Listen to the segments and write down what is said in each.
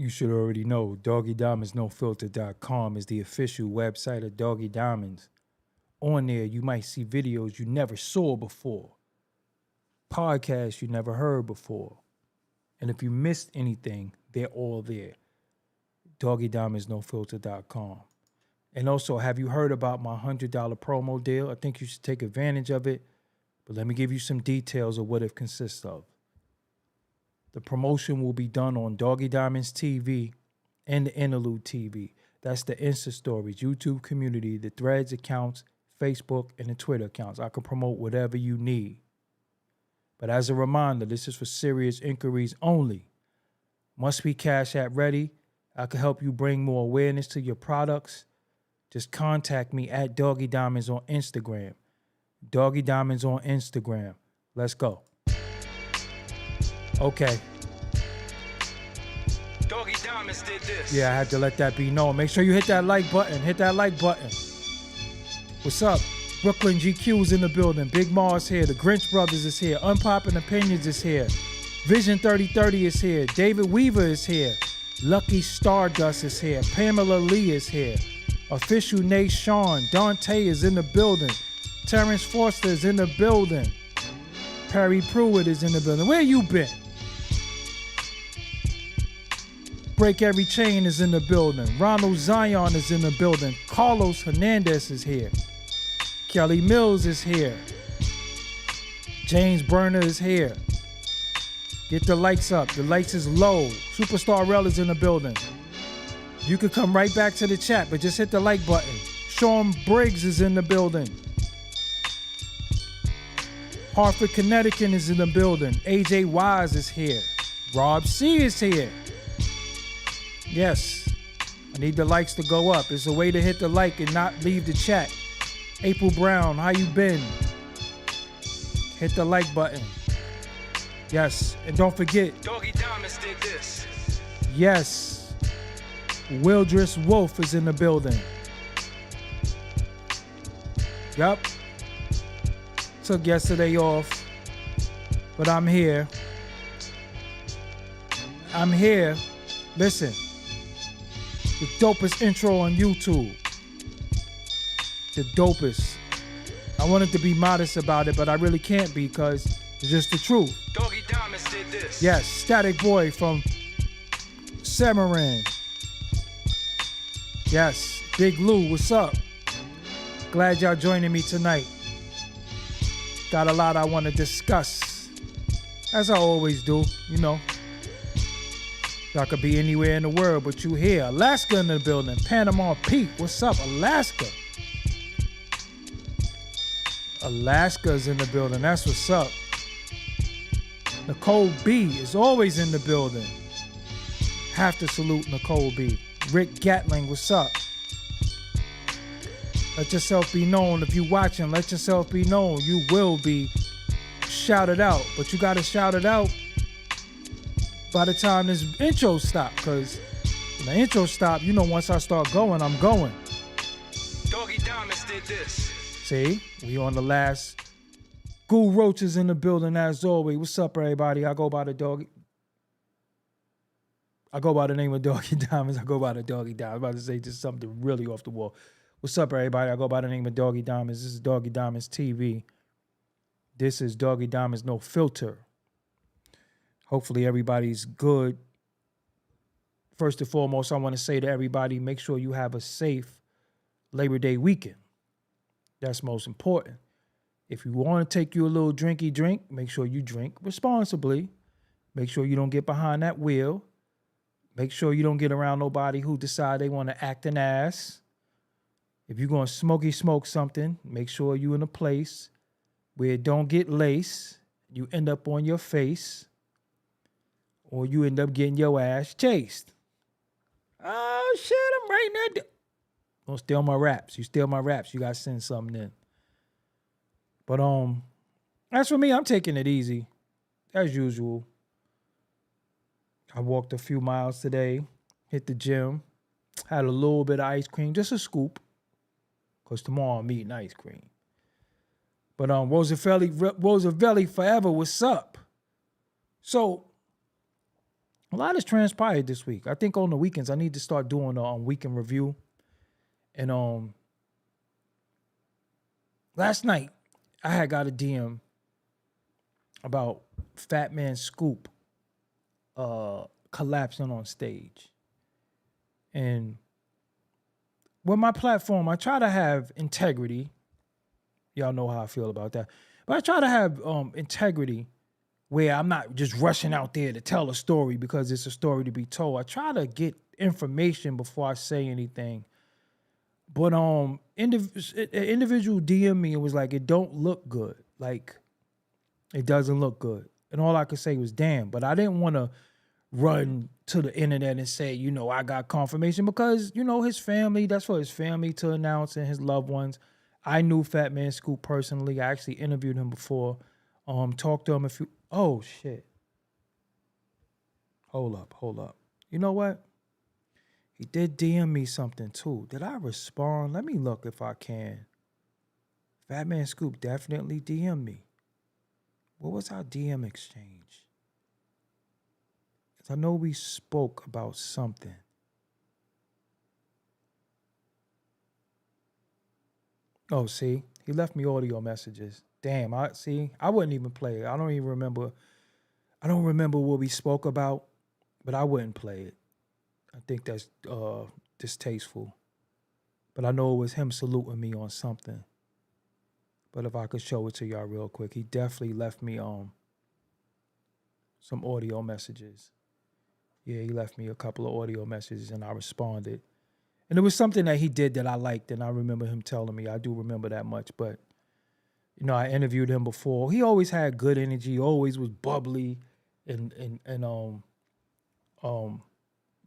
You should already know DoggieDiamondsNoFilter.com is the official website of Doggie Diamonds. On there, you might see videos you never saw before, podcasts you never heard before. And if you missed anything, they're all there. DoggieDiamondsNoFilter.com. And also, have you heard about my $100 promo deal? I think you should take advantage of it. But let me give you some details of what it consists of. The promotion will be done on Doggie Diamonds TV and the Interlude TV. That's the Insta Stories, YouTube community, the Threads accounts, Facebook, and the Twitter accounts. I can promote whatever you need. But as a reminder, this is for serious inquiries only. Must be Cash App ready. I can help you bring more awareness to your products. Just contact me at Doggie Diamonds on Instagram. Doggie Diamonds on Instagram. Let's go. Okay. Doggie Diamonds did this. Yeah, I had to let that be known. Make sure you hit that like button. Hit that like button. What's up? Brooklyn GQ's in the building. Big Mars here. The Grinch Brothers is here. Unpopular Opinions is here. Vision 3030 is here. David Weaver is here. Lucky Stardust is here. Pamela Lee is here. Official Nate Sean. Dante is in the building. Terrence Foster is in the building. Perry Pruitt is in the building. Where you been? Break Every Chain is in the building. Ronald Zion is in the building. Carlos Hernandez is here. Kelly Mills is here. James Burner is here. Get the lights up. The lights is low. Superstar Rel is in the building. You could come right back to the chat, but just hit the like button. Sean Briggs is in the building. Hartford, Connecticut is in the building. AJ Wise is here. Rob C is here. Yes, I need the likes to go up. It's a way to hit the like and not leave the chat. April Brown, how you been? Hit the like button. Yes, and don't forget. Doggie Diamonds did this. Yes, Wildress Wolf is in the building. Yup. Took yesterday off, but I'm here. I'm here. Listen. The dopest intro on YouTube. The dopest. I wanted to be modest about it, but I really can't be because it's just the truth. Doggie Diamonds did this. Yes, Static Boy from Samarin. Yes, Big Lou, what's up? Glad y'all joining me tonight. Got a lot I want to discuss, as I always do, you know. Y'all could be anywhere in the world, but you here. Alaska in the building. Panama Peak. What's up, Alaska? Alaska's in the building. That's what's up. Nicole B is always in the building. Have to salute Nicole B. Rick Gatling, what's up? Let yourself be known. If you watching, let yourself be known. You will be shouted out. But you got to shout it out by the time this intro stop, because when the intro stop, you know, once I start going, I'm going. Doggie Diamonds did this. See, we on the last. Goo Roach is in the building as always. What's up, everybody? I go by the name of Doggie Diamonds. I go by the Doggie Diamonds. I'm about to say just something really off the wall. What's up, everybody? I go by the name of Doggie Diamonds. This is Doggie Diamonds TV. This is Doggie Diamonds No Filter. Hopefully everybody's good. First and foremost, I want to say to everybody, make sure you have a safe Labor Day weekend. That's most important. If you want to take you a little drinky drink, make sure you drink responsibly. Make sure you don't get behind that wheel. Make sure you don't get around nobody who decide they want to act an ass. If you're going to smoke something, make sure you in a place where it don't get lace. You end up on your face. Or you end up getting your ass chased. Oh, shit, I'm writing that down. Don't steal my raps. You steal my raps, you got to send something in. But as for me, I'm taking it easy, as usual. I walked a few miles today, hit the gym, had a little bit of ice cream, just a scoop, because tomorrow I'm eating ice cream. But Roosevelt forever, what's up? So, A lot has transpired this week. I think on the weekends I need to start doing a weekend review. And last night I had got a DM about Fatman Scoop collapsing on stage. And with my platform, I try to have integrity. Y'all know how I feel about that. But I try to have integrity where I'm not just rushing out there to tell a story because it's a story to be told. I try to get information before I say anything. But individual DM me and was like, it don't look good. Like, it doesn't look good. And all I could say was, damn. But I didn't want to run to the internet and say, I got confirmation because, his family, that's for his family to announce and his loved ones. I knew Fatman Scoop personally. I actually interviewed him before. Talked to him a few. Oh, shit. Hold up. You know what? He did DM me something too. Did I respond? Let me look if I can. Fatman Scoop definitely DM me. What was our DM exchange? I know we spoke about something. Oh, see? He left me audio messages. Damn, I wouldn't even play it. I don't remember what we spoke about, but I wouldn't play it. I think that's distasteful. But I know it was him saluting me on something. But if I could show it to y'all real quick, he definitely left me some audio messages. Yeah, he left me a couple of audio messages and I responded. And it was something that he did that I liked, and I remember him telling me. I do remember that much, but I interviewed him before. He always had good energy, always was bubbly and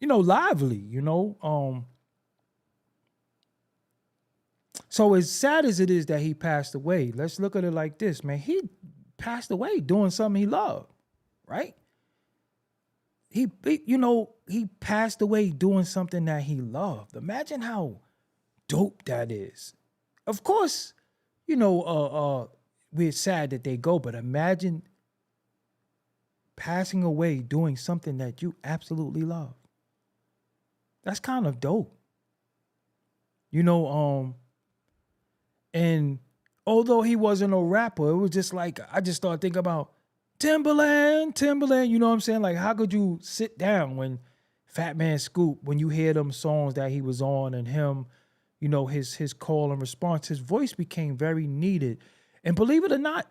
lively, So as sad as it is that he passed away, let's look at it like this, man. He passed away doing something he loved, right? He passed away doing something that he loved. Imagine how dope that is. Of course, we're sad that they go, but imagine passing away doing something that you absolutely love. That's kind of dope. And although he wasn't a rapper, it was just like, I just started thinking about Timberland, you know what I'm saying? Like, how could you sit down when Fatman Scoop, when you hear them songs that he was on and him, his call and response, his voice became very needed. And believe it or not,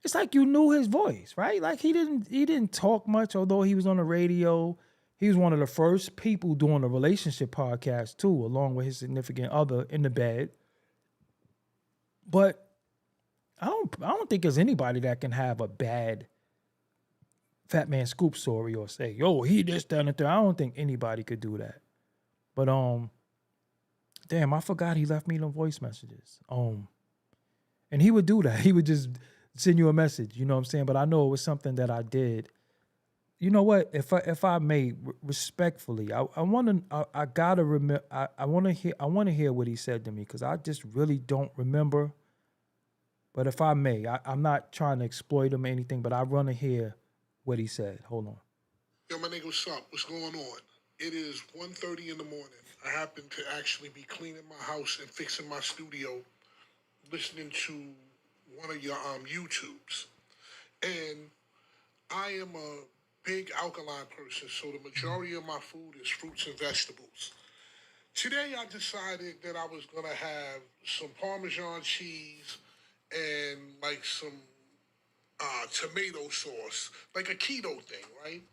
it's like you knew his voice, right? Like he didn't talk much, although he was on the radio. He was one of the first people doing a relationship podcast too, along with his significant other in the bed. But I don't think there's anybody that can have a bad Fatman Scoop story or say, yo, he this, that, and the third. I don't think anybody could do that. But damn, I forgot he left me them voice messages. And he would do that. He would just send you a message, you know what I'm saying? But I know it was something that I did. You know what? If I may, respectfully, I want to hear what he said to me because I just really don't remember. But if I may, I'm not trying to exploit him or anything, but I want to hear what he said. Hold on. Yo, my nigga, what's up? What's going on? It is 1:30 in the morning. I happen to actually be cleaning my house and fixing my studio, listening to one of your YouTubes. And I am a big alkaline person, so the majority of my food is fruits and vegetables. Today I decided that I was gonna have some Parmesan cheese and like some tomato sauce, like a keto thing, right?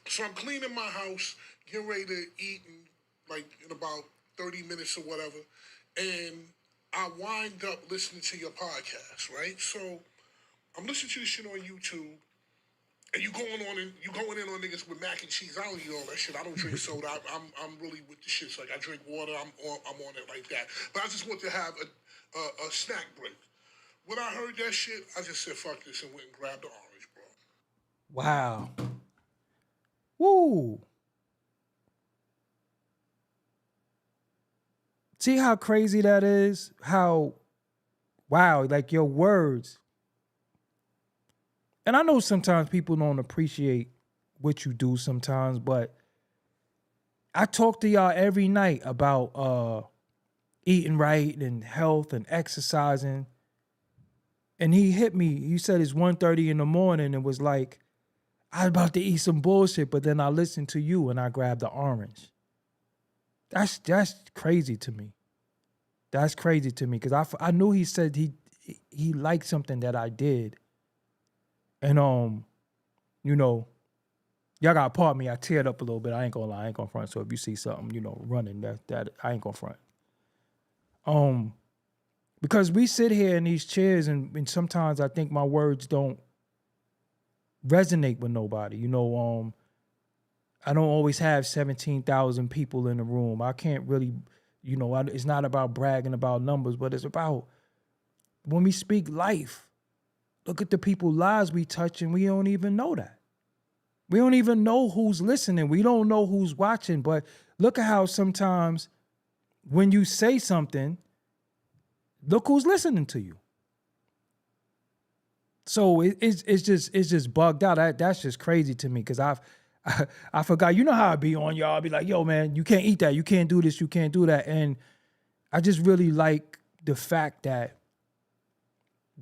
So I'm cleaning my house, getting ready to eat in about 30 minutes or whatever, and I wind up listening to your podcast, right? So I'm listening to this shit on YouTube, and you going in on niggas with mac and cheese. I don't eat all that shit. I don't drink soda. I'm really with the shit. So like I drink water. I'm on it like that. But I just want to have a snack break. When I heard that shit, I just said fuck this and went and grabbed the orange, bro. Wow. Woo. See how crazy that is? Wow, like your words. And I know sometimes people don't appreciate what you do sometimes, but I talk to y'all every night about eating right and health and exercising. And he hit me. He said it's 1:30 in the morning and was like, I was about to eat some bullshit, but then I listened to you and I grabbed the orange. That's crazy to me. That's crazy to me because I knew he said he liked something that I did. And you know, y'all gotta pardon me. I teared up a little bit. I ain't gonna lie. I ain't gonna front. So if you see something, running, that I ain't gonna front. Because we sit here in these chairs and sometimes I think my words don't resonate with nobody. I don't always have 17,000 people in the room. I can't really, it's not about bragging about numbers, but it's about when we speak life. Look at the people's lives we touch and we don't even know that. We don't even know who's listening. We don't know who's watching. But look at how sometimes when you say something, look who's listening to you. So it's just bugged out. That's just crazy to me because I forgot. You know how I be on y'all. I be like, yo, man, you can't eat that. You can't do this. You can't do that. And I just really like the fact that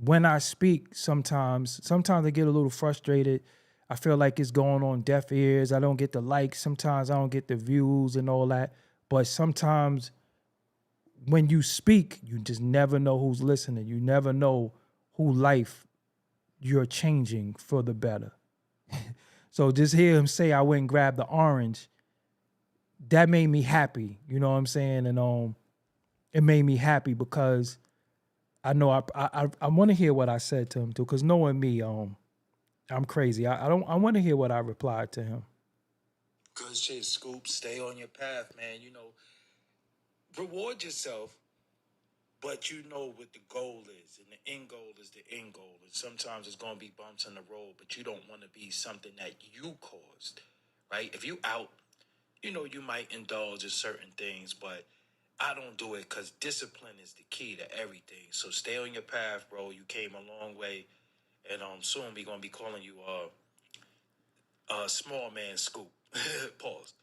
when I speak, sometimes I get a little frustrated. I feel like it's going on deaf ears. I don't get the likes. Sometimes I don't get the views and all that. But sometimes when you speak, you just never know who's listening. You never know who life you're changing for the better. So just hear him say, I went and grabbed the orange. That made me happy. You know what I'm saying? And it made me happy because I know I want to hear what I said to him too. Because knowing me, I'm crazy. I want to hear what I replied to him. Good shit, Scoop. Stay on your path, man. Reward yourself, but you know what the goal is, and the end goal is the end goal. And sometimes it's going to be bumps in the road, but you don't want to be something that you caused, right? If you out, you might indulge in certain things, but I don't do it because discipline is the key to everything. So stay on your path, bro. You came a long way, and soon we're going to be calling you small man Scoop. Pause.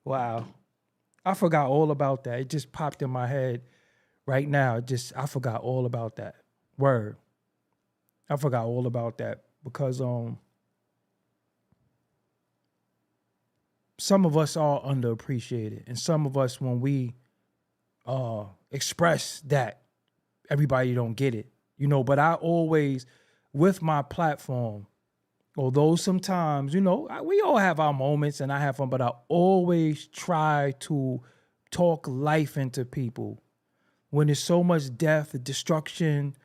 Wow. I forgot all about that. It just popped in my head right now. I forgot all about that. Word. I forgot all about that because some of us are underappreciated. And some of us, when we express that, everybody don't get it. But I always, with my platform, although sometimes, we all have our moments and I have fun, but I always try to talk life into people. When there's so much death, destruction,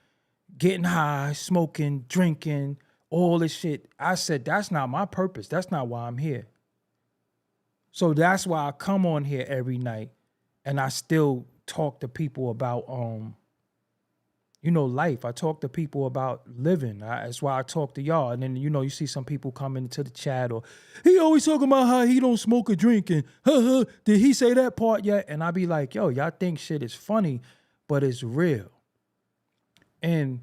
getting high, smoking, drinking, all this shit, I said, that's not my purpose. That's not why I'm here. So that's why I come on here every night and I still talk to people about, life. I talk to people about living. That's why I talk to y'all. And then, you see some people coming into the chat or he always talking about how he don't smoke or drink and did he say that part yet? And I be like, yo, y'all think shit is funny, but it's real. And,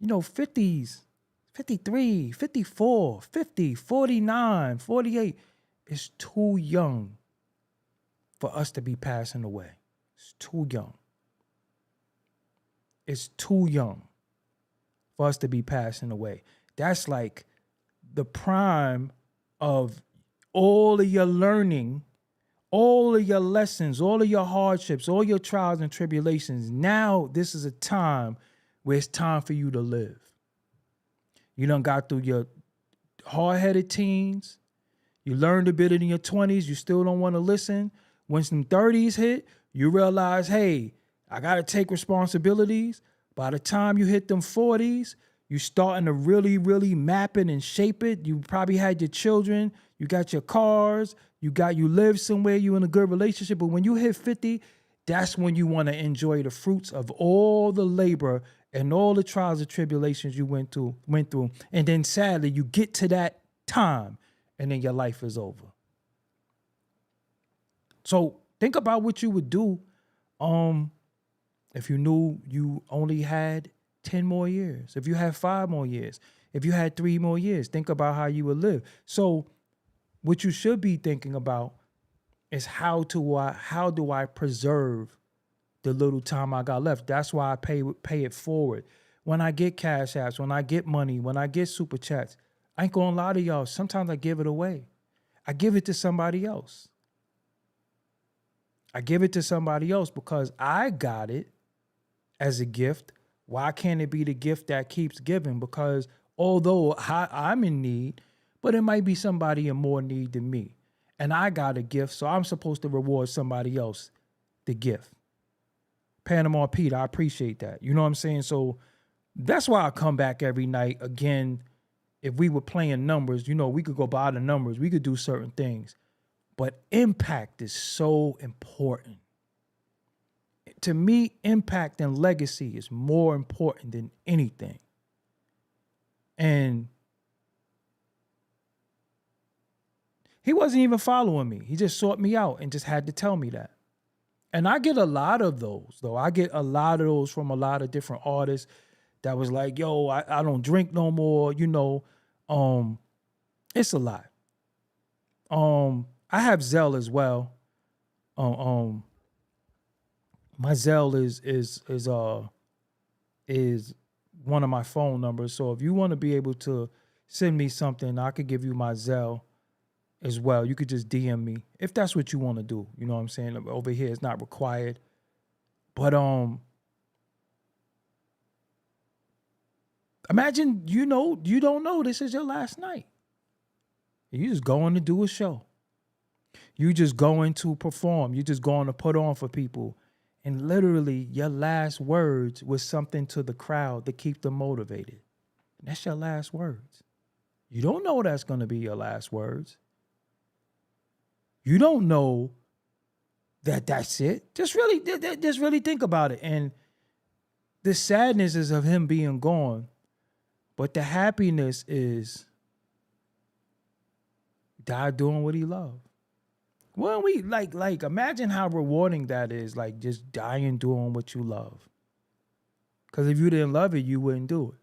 50s, 53, 54, 50, 49, 48 is too young for us to be passing away. It's too young. It's too young for us to be passing away. That's like the prime of all of your learning, all of your lessons, all of your hardships, all your trials and tribulations. Now, this is a time where it's time for you to live. You done got through your hard-headed teens. You learned a bit in your 20s. You still don't want to listen. When some 30s hit, you realize, hey, I got to take responsibilities. By the time you hit them 40s, you starting to really, really map it and shape it. You probably had your children. You got your cars. You live somewhere. You in a good relationship. But when you hit 50, that's when you want to enjoy the fruits of all the labor and all the trials and tribulations you went through. And then sadly, you get to that time and then your life is over. So think about what you would do if you knew you only had 10 more years, if you had 5 more years, If you had 3 more years, think about how you would live. So what you should be thinking about is how do I preserve the little time I got left? That's why I pay it forward. When I get cash apps, when I get money, when I get super chats, I ain't gonna lie to y'all. Sometimes I give it away. I give it to somebody else. I give it to somebody else because I got it as a gift. Why can't it be the gift that keeps giving? Because although I'm in need, but it might be somebody in more need than me. And I got a gift, so I'm supposed to reward somebody else the gift. Panama Pete, I appreciate that. You know what I'm saying? So that's why I come back every night. Again, if we were playing numbers, we could go by the numbers. We could do certain things. But impact is so important. To me, impact and legacy is more important than anything. And he wasn't even following me. He just sought me out and just had to tell me that. And I get a lot of those, though. I get a lot of those from a lot of different artists that was like, yo, I don't drink no more, it's a lot. I have Zelle as well. My Zelle is one of my phone numbers. So if you want to be able to send me something, I could give you my Zelle as well. You could just DM me if that's what you want to do. You know what I'm saying? Over here, it's not required. But imagine you don't know this is your last night. You just going to do a show. You just going to perform. You just going to put on for people. And literally your last words was something to the crowd to keep them motivated. And that's your last words. You don't know that's going to be your last words. You don't know that that's it. Just really think about it. And the sadness is of him being gone. But the happiness is died doing what he loved. Well, we like imagine how rewarding that is, like just dying doing what you love. Because if you didn't love it, you wouldn't do it.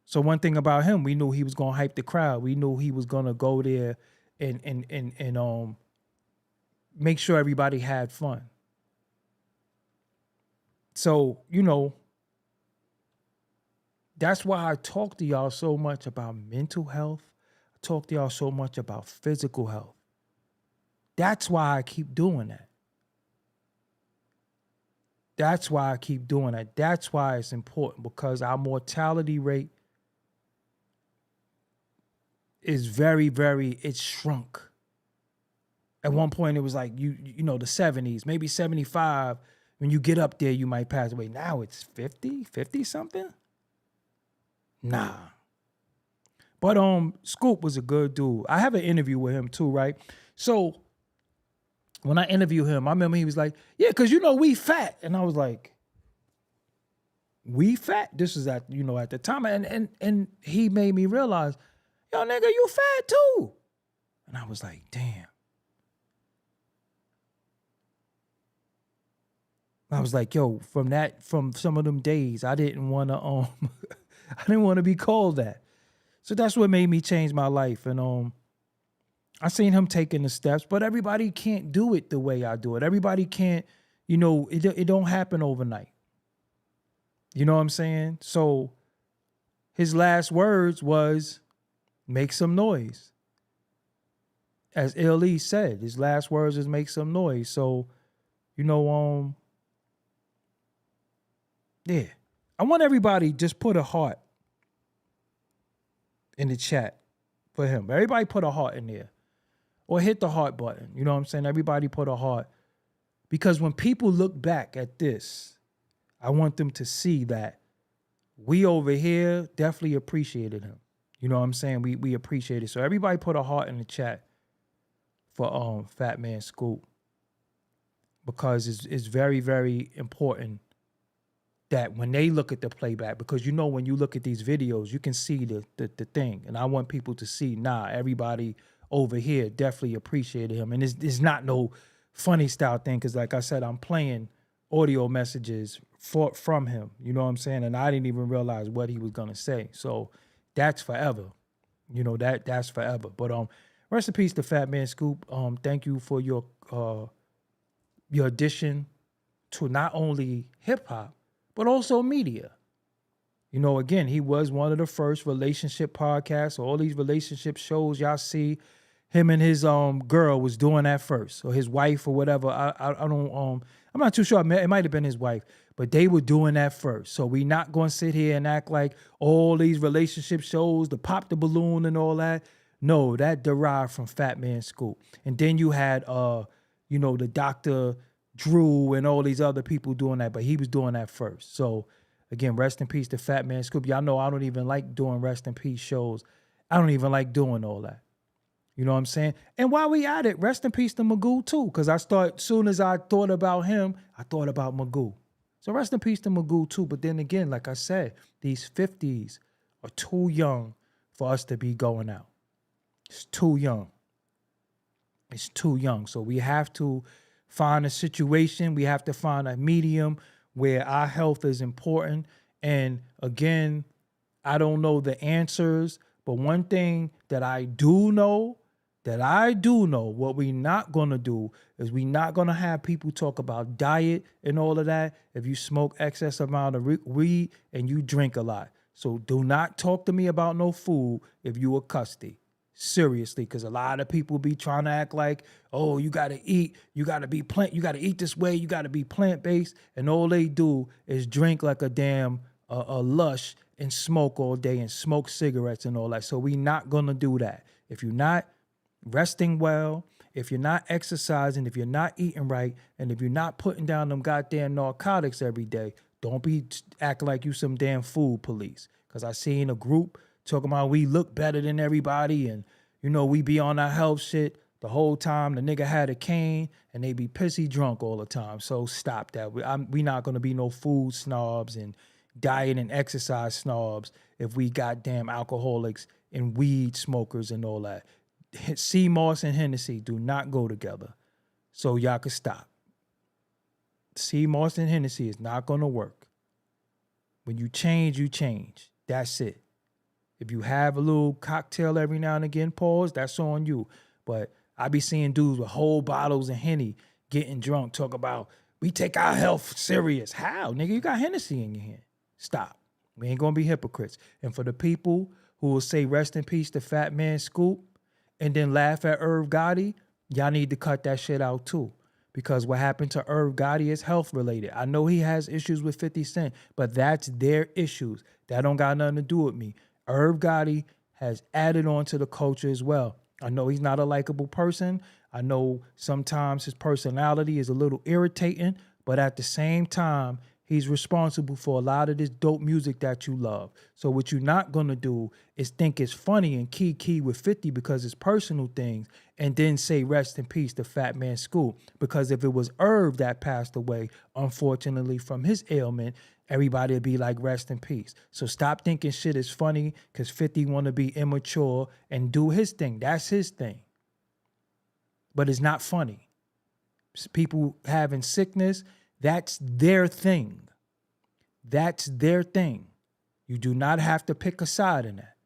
So one thing about him, we knew he was gonna hype the crowd. We knew he was gonna go there and make sure everybody had fun. So, that's why I talk to y'all so much about mental health. I talk to y'all so much about physical health. That's why I keep doing that. That's why I keep doing that. That's why it's important, because our mortality rate is very, it's shrunk. At one point, it was like, the 70s, maybe 75. When you get up there, you might pass away. Now it's 50 something. Nah. But Scoop was a good dude. I have an interview with him too, right? So when I interviewed him, I remember he was like, yeah, because we fat. And I was like, we fat? This is at the time. And he made me realize, yo, nigga, you fat too. And I was like, damn. I was like, yo, from some of them days, I didn't want to I didn't want to be called that. So that's what made me change my life. And I seen him taking the steps, but everybody can't do it the way I do it. Everybody can't, it don't happen overnight. You know what I'm saying? So his last words was, make some noise. As L.E. said, his last words is make some noise. So, yeah. I want everybody just put a heart in the chat for him. Everybody put a heart in there. Or hit the heart button. You know what I'm saying? Everybody put a heart. Because when people look back at this, I want them to see that we over here definitely appreciated him. You know what I'm saying? We appreciate it. So everybody put a heart in the chat for Fatman Scoop. Because it's very, very important that when they look at the playback, because when you look at these videos, you can see the thing. And I want people to see, everybody over here definitely appreciated him. And it's not no funny style thing, because like I said, I'm playing audio messages from him. You know what I'm saying? And I didn't even realize what he was gonna say. So that's forever. You know, that's forever. But rest in peace to Fat Man Scoop. Thank you for your addition to not only hip hop, but also media. You know, again, he was one of the first relationship podcasts. All these relationship shows y'all see, him and his girl was doing that first, or his wife or whatever. I don't I'm not too sure. It might have been his wife, but they were doing that first. So we not going to sit here and act like all these relationship shows, the pop the balloon and all that. No, that derived from Fat Man Scoop. And then you had you know, the Dr. Drew and all these other people doing that, but he was doing that first. So again, rest in peace to Fat Man Scoop. Y'all know I don't even like doing rest in peace shows. I don't even like doing all that. You know what I'm saying? And while we at it, rest in peace to Magoo too. Because soon as I thought about him, I thought about Magoo. So rest in peace to Magoo too. But then again, like I said, these 50s are too young for us to be going out. It's too young. It's too young. So we have to find a situation. We have to find a medium where our health is important. And again, I don't know the answers, but one thing that I do know, what we not going to do is we not going to have people talk about diet and all of that if you smoke excess amount of weed and you drink a lot. So do not talk to me about no food if you a custody. Seriously, because a lot of people be trying to act like, oh, you got to eat, you got to be you got to eat this way, you got to be plant-based, and all they do is drink like a damn a lush and smoke all day and smoke cigarettes and all that. So we not going to do that. If you're not resting well, if you're not exercising, if you're not eating right, and if you're not putting down them goddamn narcotics every day, don't be acting like you some damn food police. Because I seen a group talking about we look better than everybody and, you know, we be on our health shit. The whole time the nigga had a cane and they be pissy drunk all the time. So stop that. We not going to be no food snobs and diet and exercise snobs if we goddamn alcoholics and weed smokers and all that. Sea Moss and Hennessy do not go together. So y'all can stop. Sea Moss and Hennessy is not going to work. When you change, you change. That's it. If you have a little cocktail every now and again, pause, that's on you. But I be seeing dudes with whole bottles of Henny getting drunk, talk about, we take our health serious. How? Nigga, you got Hennessy in your hand. Stop. We ain't going to be hypocrites. And for the people who will say rest in peace to Fat Man Scoop and then laugh at Irv Gotti, y'all need to cut that shit out too. Because what happened to Irv Gotti is health related. I know he has issues with 50 Cent, but that's their issues. That don't got nothing to do with me. Irv Gotti has added on to the culture as well. I know he's not a likable person. I know sometimes his personality is a little irritating, but at the same time, he's responsible for a lot of this dope music that you love. So what you're not going to do is think it's funny and key with 50 because it's personal things and then say rest in peace to Fat Man Scoop. Because if it was Irv that passed away, unfortunately, from his ailment, everybody would be like, rest in peace. So stop thinking shit is funny because 50 want to be immature and do his thing. That's his thing. But it's not funny. People having sickness, that's their thing. That's their thing. You do not have to pick a side in that.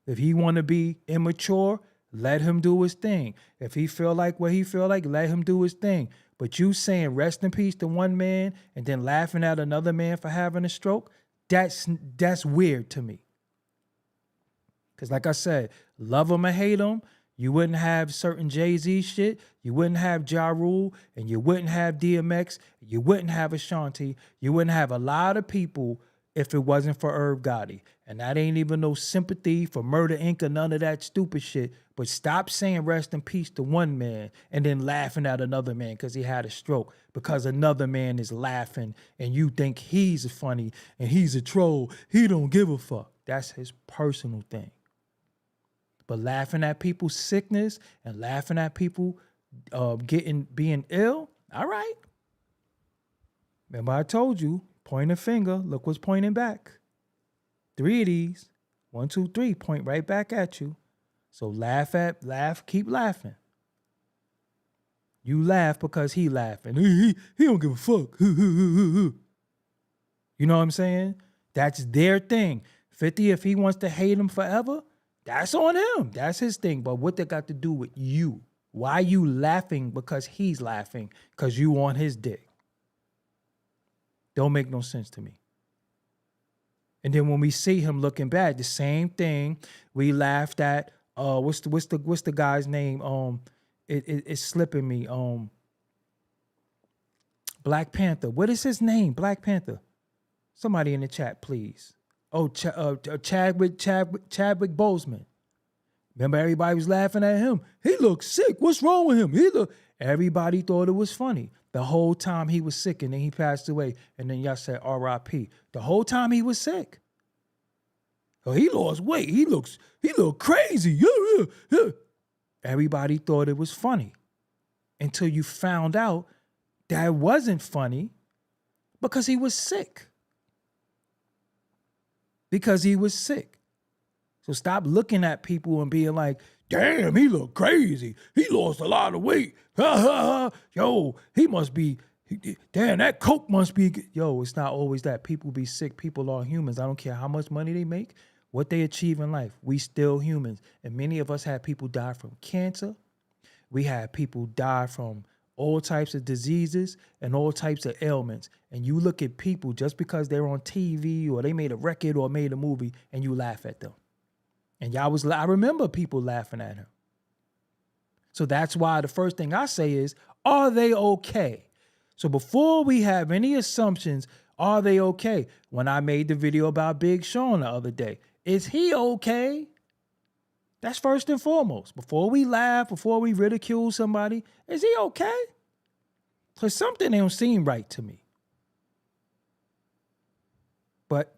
If he want to be immature, let him do his thing. If he feel like what he feel like, let him do his thing. But you saying rest in peace to one man and then laughing at another man for having a stroke, that's weird to me. Because like I said, love him or hate him, you wouldn't have certain Jay-Z shit, you wouldn't have Ja Rule, and you wouldn't have DMX, you wouldn't have Ashanti, you wouldn't have a lot of people if it wasn't for Irv Gotti. And that ain't even no sympathy for Murder Inc. or none of that stupid shit. But stop saying rest in peace to one man and then laughing at another man because he had a stroke because another man is laughing and you think he's funny and he's a troll. He don't give a fuck. That's his personal thing. But laughing at people's sickness and laughing at people being ill, all right. Remember I told you, point a finger, look what's pointing back. 3 of these, 1, 2, 3, point right back at you. So laugh, keep laughing. You laugh because he laughing. He don't give a fuck. You know what I'm saying? That's their thing. 50, if he wants to hate him forever, that's on him. That's his thing. But what that got to do with you? Why you laughing because he's laughing? Because you on his dick. Don't make no sense to me. And then when we see him looking bad, the same thing. We laughed at what's the guy's name? It's slipping me. Black Panther. What is his name? Black Panther. Somebody in the chat, please. Oh, Chadwick Boseman. Remember, everybody was laughing at him. He looks sick. What's wrong with him? Everybody thought it was funny. The whole time he was sick, and then he passed away. And then y'all said R.I.P. The whole time he was sick. Oh, he lost weight. He looked crazy. Yeah. Everybody thought it was funny until you found out that it wasn't funny because he was sick. Because he was sick. So stop looking at people and being like, damn, he looked crazy. He lost a lot of weight. Yo, he must be, damn, that Coke must be. Yo, it's not always that. People be sick. People are humans. I don't care how much money they make, what they achieve in life. We still humans. And many of us had people die from cancer. We had people die from all types of diseases and all types of ailments. And you look at people just because they're on TV or they made a record or made a movie and you laugh at them. And I remember people laughing at him. So that's why the first thing I say is, are they okay? So before we have any assumptions, are they okay? When I made the video about Big Sean the other day, is he okay? That's first and foremost. Before we laugh, before we ridicule somebody, is he okay? Because something don't seem right to me. But,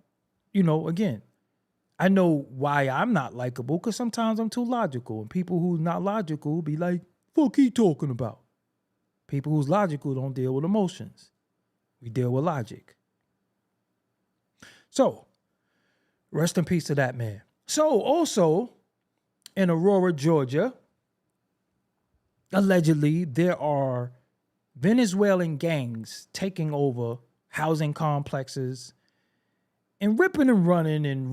again, I know why I'm not likable because sometimes I'm too logical. And people who's not logical be like, fuck he talking about? People who's logical don't deal with emotions. We deal with logic. So, rest in peace to that man. So, also, in Aurora, Georgia, allegedly, there are Venezuelan gangs taking over housing complexes and ripping and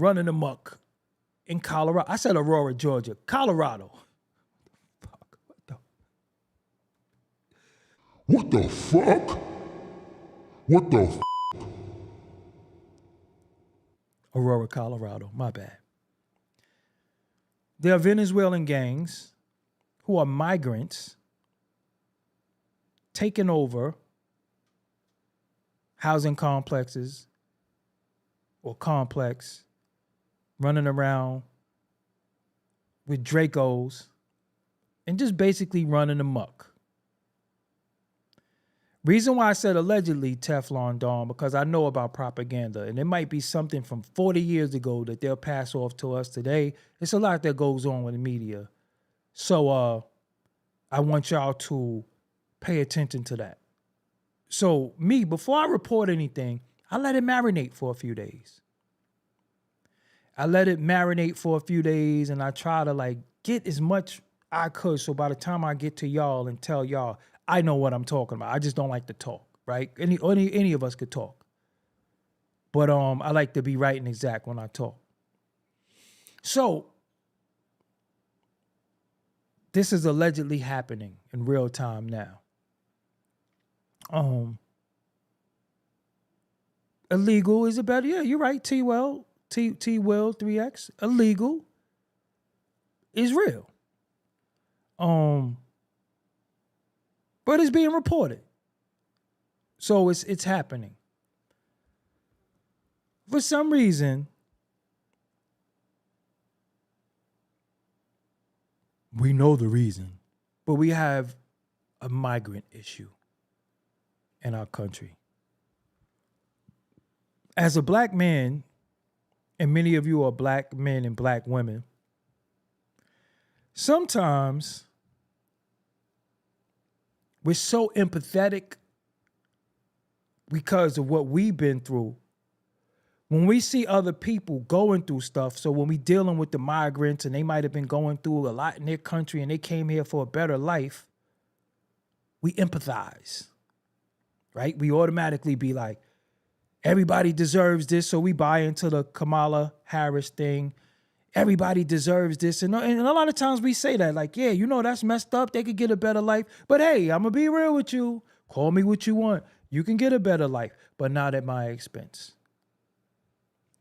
running amok in Colorado. I said Aurora, Georgia. Colorado. Fuck. What the fuck? What the f***? Aurora, Colorado. My bad. There are Venezuelan gangs who are migrants taking over housing complexes or complex, running around with Dracos and just basically running amok. Reason why I said allegedly, Teflon Don, because I know about propaganda, and it might be something from 40 years ago that they'll pass off to us today. It's a lot that goes on with the media. So I want y'all to pay attention to that. So me, before I report anything, I let it marinate for a few days. And I try to get as much I could. So by the time I get to y'all and tell y'all, I know what I'm talking about. I just don't like to talk, right? Any of us could talk. But I like to be right and exact when I talk. So this is allegedly happening in real time now. Illegal is a better, yeah, you're right, T-Will 3X. Illegal is real. But it's being reported. So it's happening. For some reason, we know the reason, but we have a migrant issue in our country. As a black man, and many of you are black men and black women, sometimes we're so empathetic because of what we've been through. When we see other people going through stuff, so when we dealing with the migrants and they might have been going through a lot in their country and they came here for a better life, we empathize, right? We automatically be like, everybody deserves this, so we buy into the Kamala Harris thing. Everybody deserves this. And a lot of times we say that, like, yeah, you know, that's messed up. They could get a better life. But hey, I'm going to be real with you. Call me what you want. You can get a better life, but not at my expense.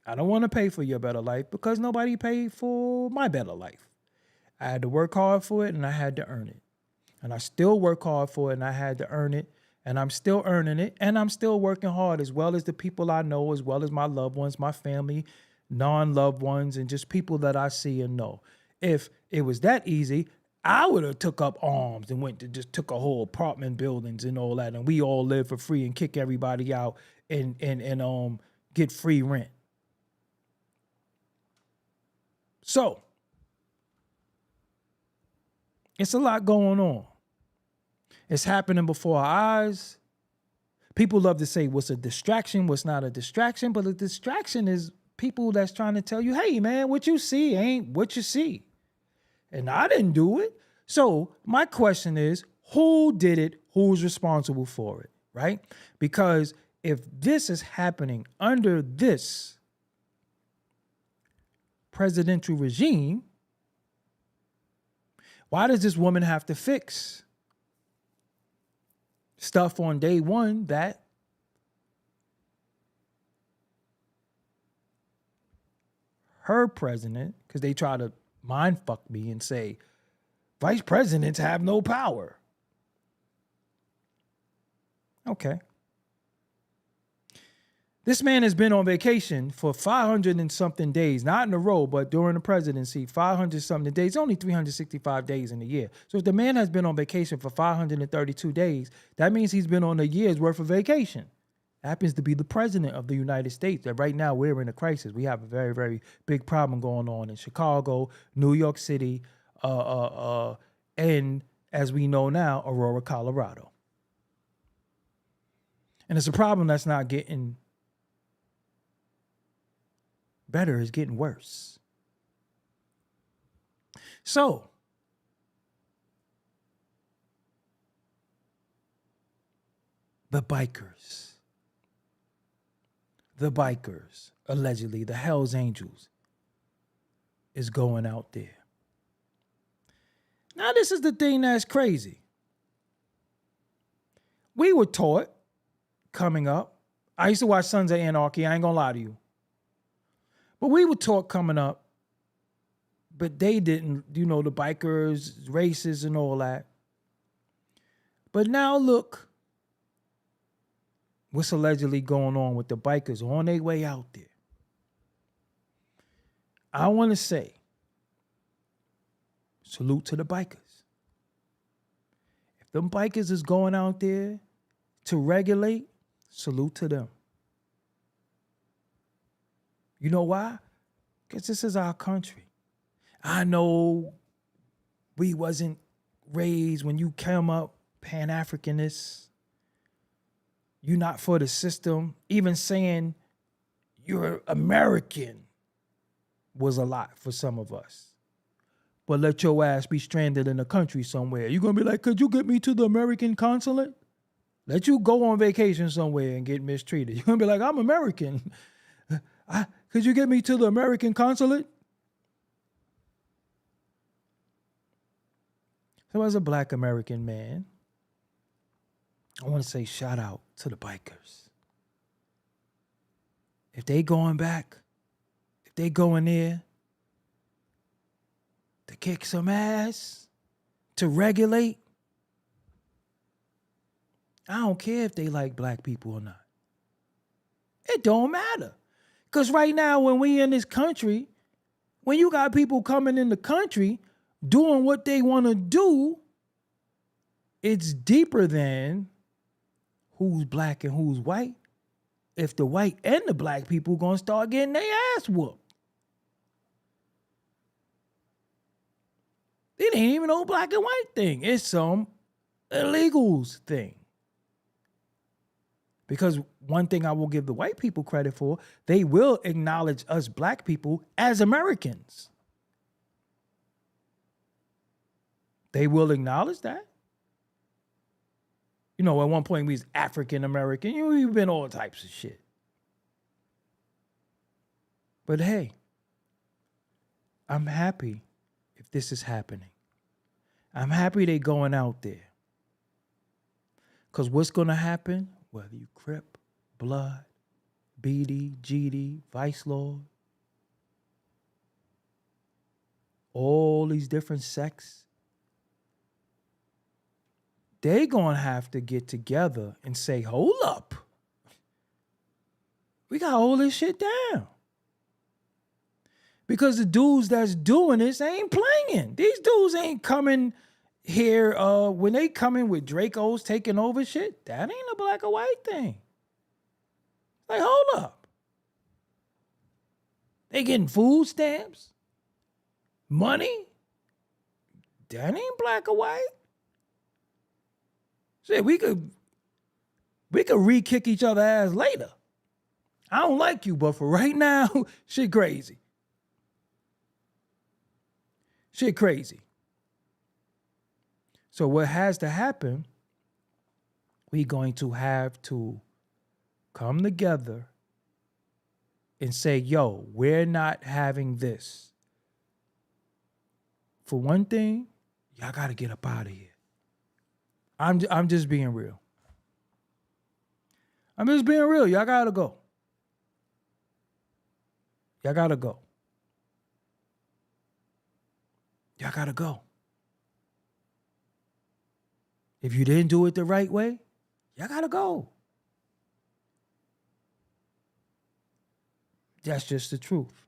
I don't want to pay for your better life because nobody paid for my better life. I had to work hard for it and I had to earn it. And I still work hard for it and I had to earn it. And I'm still earning it. And I'm still working hard, as well as the people I know, as well as my loved ones, my family, non-loved ones, and just people that I see and know. If it was that easy, I would have took up arms and went to just took a whole apartment buildings and all that, and we all live for free and kick everybody out and get free rent. So it's a lot going on. It's happening before our eyes. People love to say what's a distraction, what's not a distraction, but a distraction is people that's trying to tell you, hey, man, what you see ain't what you see. And I didn't do it. So my question is, who did it? Who's responsible for it, right? Because if this is happening under this presidential regime, why does this woman have to fix stuff on day one that her president, because they try to mind fuck me and say vice presidents have no power. Okay. This man has been on vacation for 500 and something days, not in a row, but during the presidency, 500 something days, only 365 days in a year. So if the man has been on vacation for 532 days, that means he's been on a year's worth of vacation. Happens to be the president of the United States. That right now we're in a crisis. We have a very, very big problem going on in Chicago, New York City, and as we know now, Aurora, Colorado. And it's a problem that's not getting better, it's getting worse. So, the bikers, allegedly, the Hells Angels, is going out there. Now, this is the thing that's crazy. We were taught coming up, I used to watch Sons of Anarchy, I ain't gonna lie to you. But we were taught coming up, but they didn't, you know, the bikers, races and all that. But now look what's allegedly going on with the bikers on their way out there. I want to say, salute to the bikers. If them bikers is going out there to regulate, salute to them. You know why? Because this is our country. I know we wasn't raised when you came up Pan-Africanist. You're not for the system. Even saying you're American was a lot for some of us. But let your ass be stranded in a country somewhere. You're going to be like, could you get me to the American consulate? Let you go on vacation somewhere and get mistreated. You're going to be like, I'm American. Could you get me to the American consulate? So as a Black American man, I want to say shout out to the bikers. If they going back, if they going there to kick some ass, to regulate, I don't care if they like Black people or not. It don't matter. Because right now, when we in this country, when you got people coming in the country doing what they want to do, it's deeper than who's Black and who's white. If the white and the Black people going to start getting their ass whooped. It ain't even no black and white thing. It's some illegals thing. Because one thing I will give the white people credit for, they will acknowledge us Black people as Americans. They will acknowledge that. You know, at one point we was African American. You know, we've been all types of shit. But hey, I'm happy if this is happening. I'm happy they going out there. Because what's going to happen, whether you Crip, Blood, BD, GD, Vice Lord, all these different sects, they going to have to get together and say, hold up. We got to hold this shit down. Because the dudes that's doing this ain't playing. These dudes ain't coming here. When they come in with Dracos taking over shit, that ain't a black or white thing. Like, hold up. They getting food stamps, money. That ain't black or white. Shit, we could re-kick each other ass later. I don't like you, but for right now, shit crazy. Shit crazy. So what has to happen, we going to have to come together and say, yo, we're not having this. For one thing, y'all got to get up out of here. I'm just being real. I'm just being real. Y'all got to go. Y'all got to go. Y'all got to go. If you didn't do it the right way, y'all got to go. That's just the truth.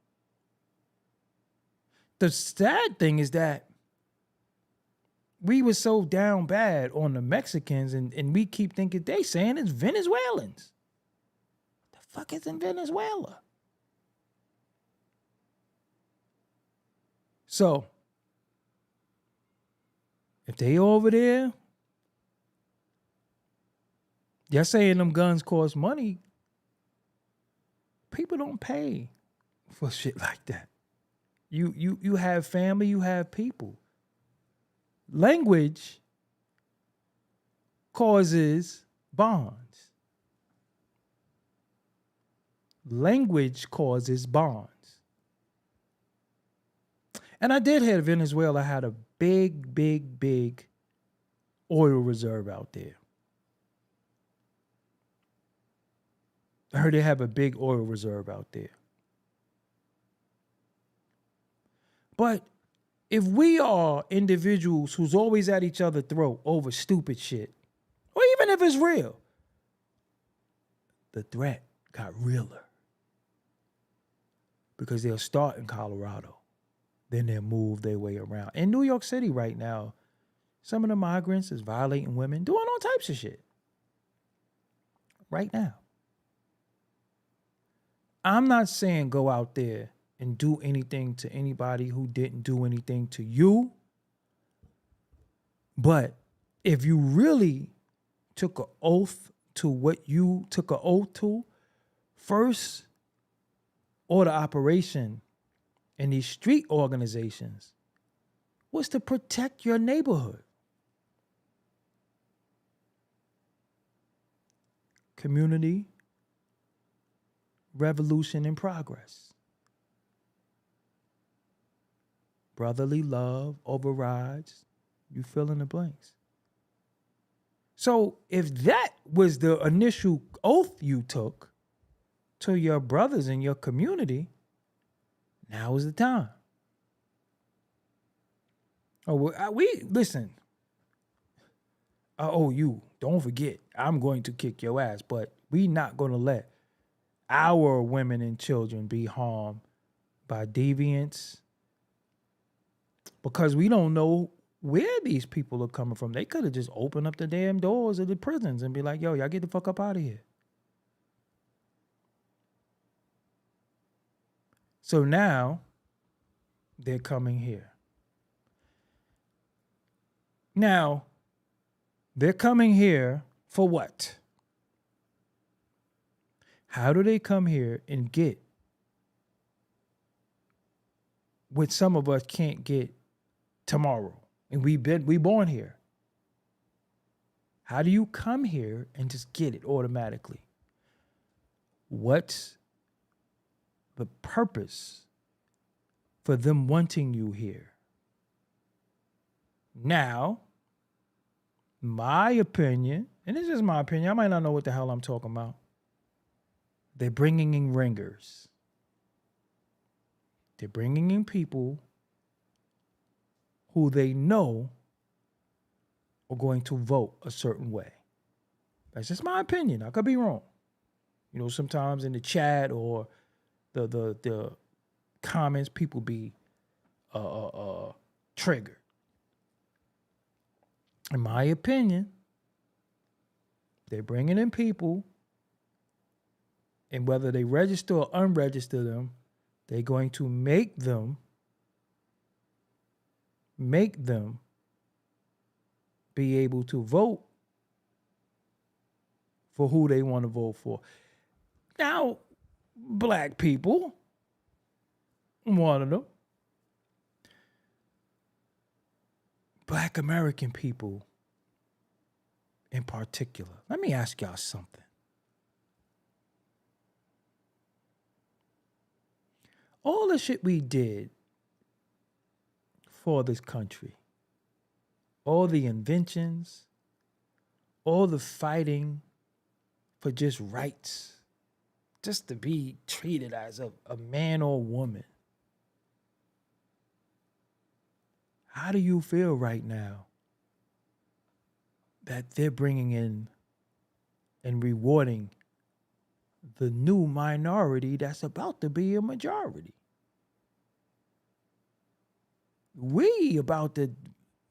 The sad thing is that we were so down bad on the Mexicans and we keep thinking they saying it's Venezuelans. The fuck is in Venezuela? So, if they over there, you're saying them guns cost money, people don't pay for shit like that. You have family, you have people. Language causes bonds. Language causes bonds. And I did hear Venezuela had a big oil reserve out there. I heard they have a big oil reserve out there. But if we are individuals who's always at each other's throat over stupid shit, or even if it's real, the threat got realer. Because they'll start in Colorado. Then they'll move their way around. In New York City right now, some of the migrants is violating women, doing all types of shit. Right now. I'm not saying go out there and do anything to anybody who didn't do anything to you. But if you really took an oath to what you took an oath to, first order operation in these street organizations was to protect your neighborhood. Community revolution in progress. Brotherly love overrides, you fill in the blanks. So if that was the initial oath you took to your brothers in your community, now is the time. Oh, listen. I owe you. Don't forget, I'm going to kick your ass, but we not going to let our women and children be harmed by deviants because we don't know where these people are coming from. They could have just opened up the damn doors of the prisons and be like, yo, y'all get the fuck up out of here. So now they're coming here. Now, they're coming here for what? How do they come here and get what some of us can't get tomorrow? And we born here. How do you come here and just get it automatically? What's the purpose for them wanting you here? Now, my opinion, and this is my opinion, I might not know what the hell I'm talking about. They're bringing in ringers. They're bringing in people who they know are going to vote a certain way. That's just my opinion. I could be wrong. You know, sometimes in the chat or the comments, people be triggered. In my opinion, they're bringing in people, and whether they register or unregister them, they're going to make them be able to vote for who they want to vote for. Now, black people, one of them, black American people in particular. Let me ask y'all something. All the shit we did for this country, all the inventions, all the fighting for just rights, just to be treated as a man or woman. How do you feel right now that they're bringing in and rewarding the new minority that's about to be a majority? We about to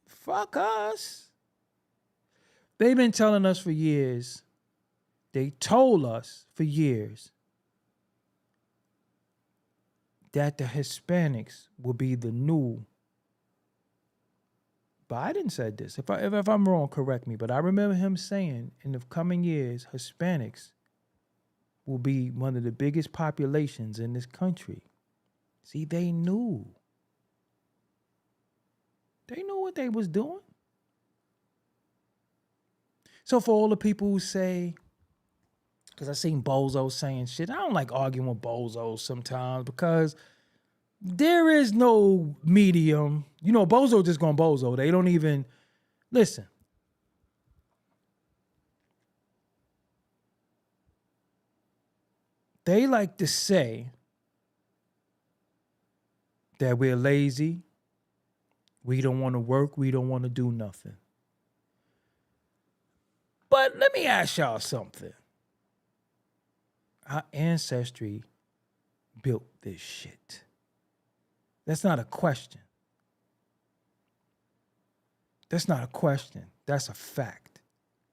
fuck us. They've been telling us for years. They told us for years that the Hispanics will be the new. Biden said this. If I'm wrong, correct me. But I remember him saying in the coming years, Hispanics will be one of the biggest populations in this country. See, they knew. They knew what they was doing. So for all the people who say, because I seen bozos saying shit, I don't like arguing with bozos sometimes because there is no medium. You know, bozo just gonna bozo. They don't even listen. They like to say that we're lazy, we don't want to work, we don't want to do nothing. But let me ask y'all something. Our ancestry built this shit. That's not a question. That's not a question. That's a fact.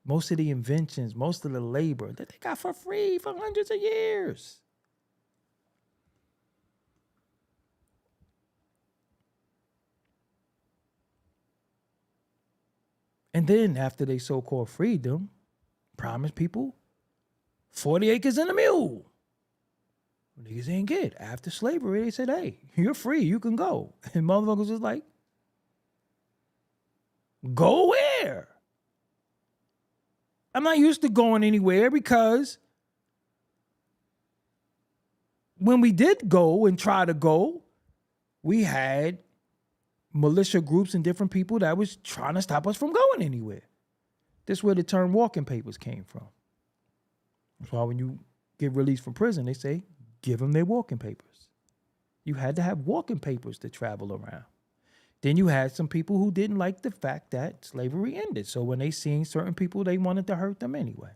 Most of the inventions, most of the labor that they got for free for hundreds of years. And then after they so-called freed them, promised people 40 acres and a mule. Niggas ain't get. After slavery, they said, hey, you're free, you can go. And motherfuckers was like, go where? I'm not used to going anywhere because when we did go and try to go, we had militia groups and different people that was trying to stop us from going anywhere. This is where the term walking papers came from. That's why when you get released from prison, they say, give them their walking papers. You had to have walking papers to travel around. Then you had some people who didn't like the fact that slavery ended. So when they seen certain people, they wanted to hurt them anyway.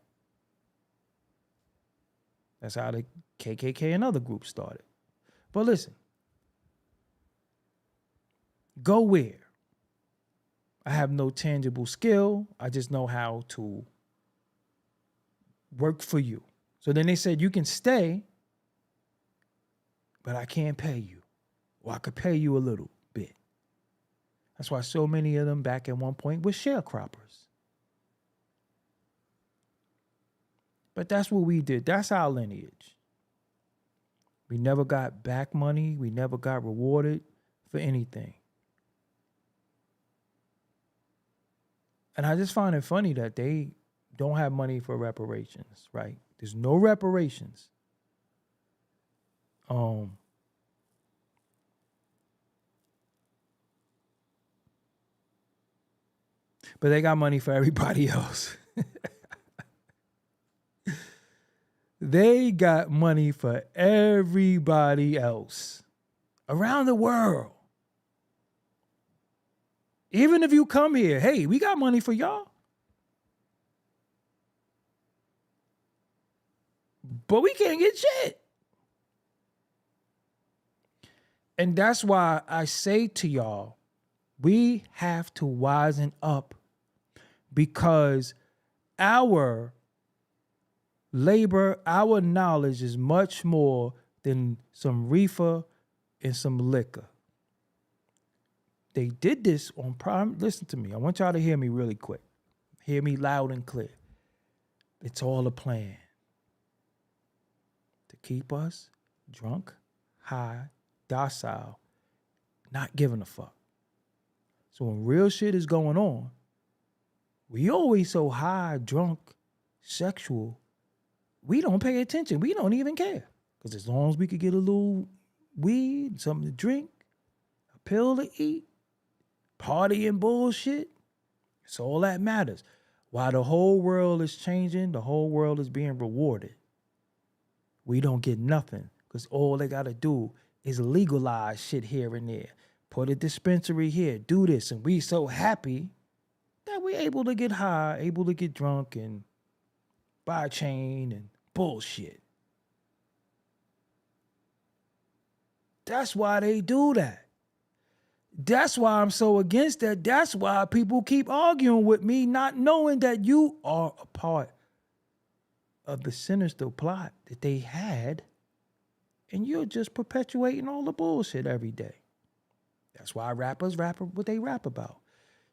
That's how the KKK and other groups started. But listen, go where? I have no tangible skill. I just know how to work for you. So then they said, you can stay, but I can't pay you. Or I could pay you a little bit. That's why so many of them back at one point were sharecroppers. But that's what we did. That's our lineage. We never got back money. We never got rewarded for anything. And I just find it funny that they don't have money for reparations, right? There's no reparations. But they got money for everybody else. They got money for everybody else around the world. Even if you come here, hey, we got money for y'all. But we can't get shit. And that's why I say to y'all, we have to wisen up, because our labor, our knowledge is much more than some reefer and some liquor. They did this on Prime. Listen to me. I want y'all to hear me really quick. Hear me loud and clear. It's all a plan to keep us drunk, high, docile, not giving a fuck. So when real shit is going on, we always so high, drunk, sexual, we don't pay attention. We don't even care. Because as long as we could get a little weed, something to drink, a pill to eat, party and bullshit, it's all that matters. While the whole world is changing, the whole world is being rewarded, we don't get nothing, because all they got to do is legalize shit here and there. Put a dispensary here, do this, and we so happy that we're able to get high, able to get drunk, and buy a chain and bullshit. That's why they do that. That's why I'm so against that. That's why people keep arguing with me, not knowing that you are a part of the sinister plot that they had, and you're just perpetuating all the bullshit every day. That's why rappers rap what they rap about.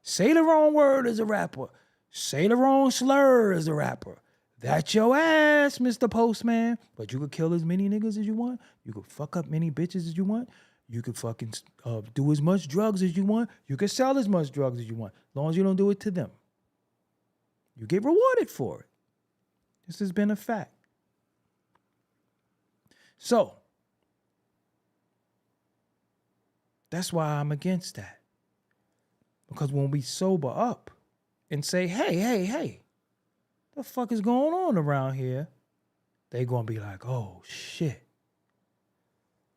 Say the wrong word as a rapper. Say the wrong slur as a rapper. That's your ass, Mr. Postman. But you could kill as many niggas as you want. You could fuck up many bitches as you want. You could fucking do as much drugs as you want. You could sell as much drugs as you want. As long as you don't do it to them. You get rewarded for it. This has been a fact. So, that's why I'm against that. Because when we sober up and say, hey, the fuck is going on around here? They gonna be like, oh shit.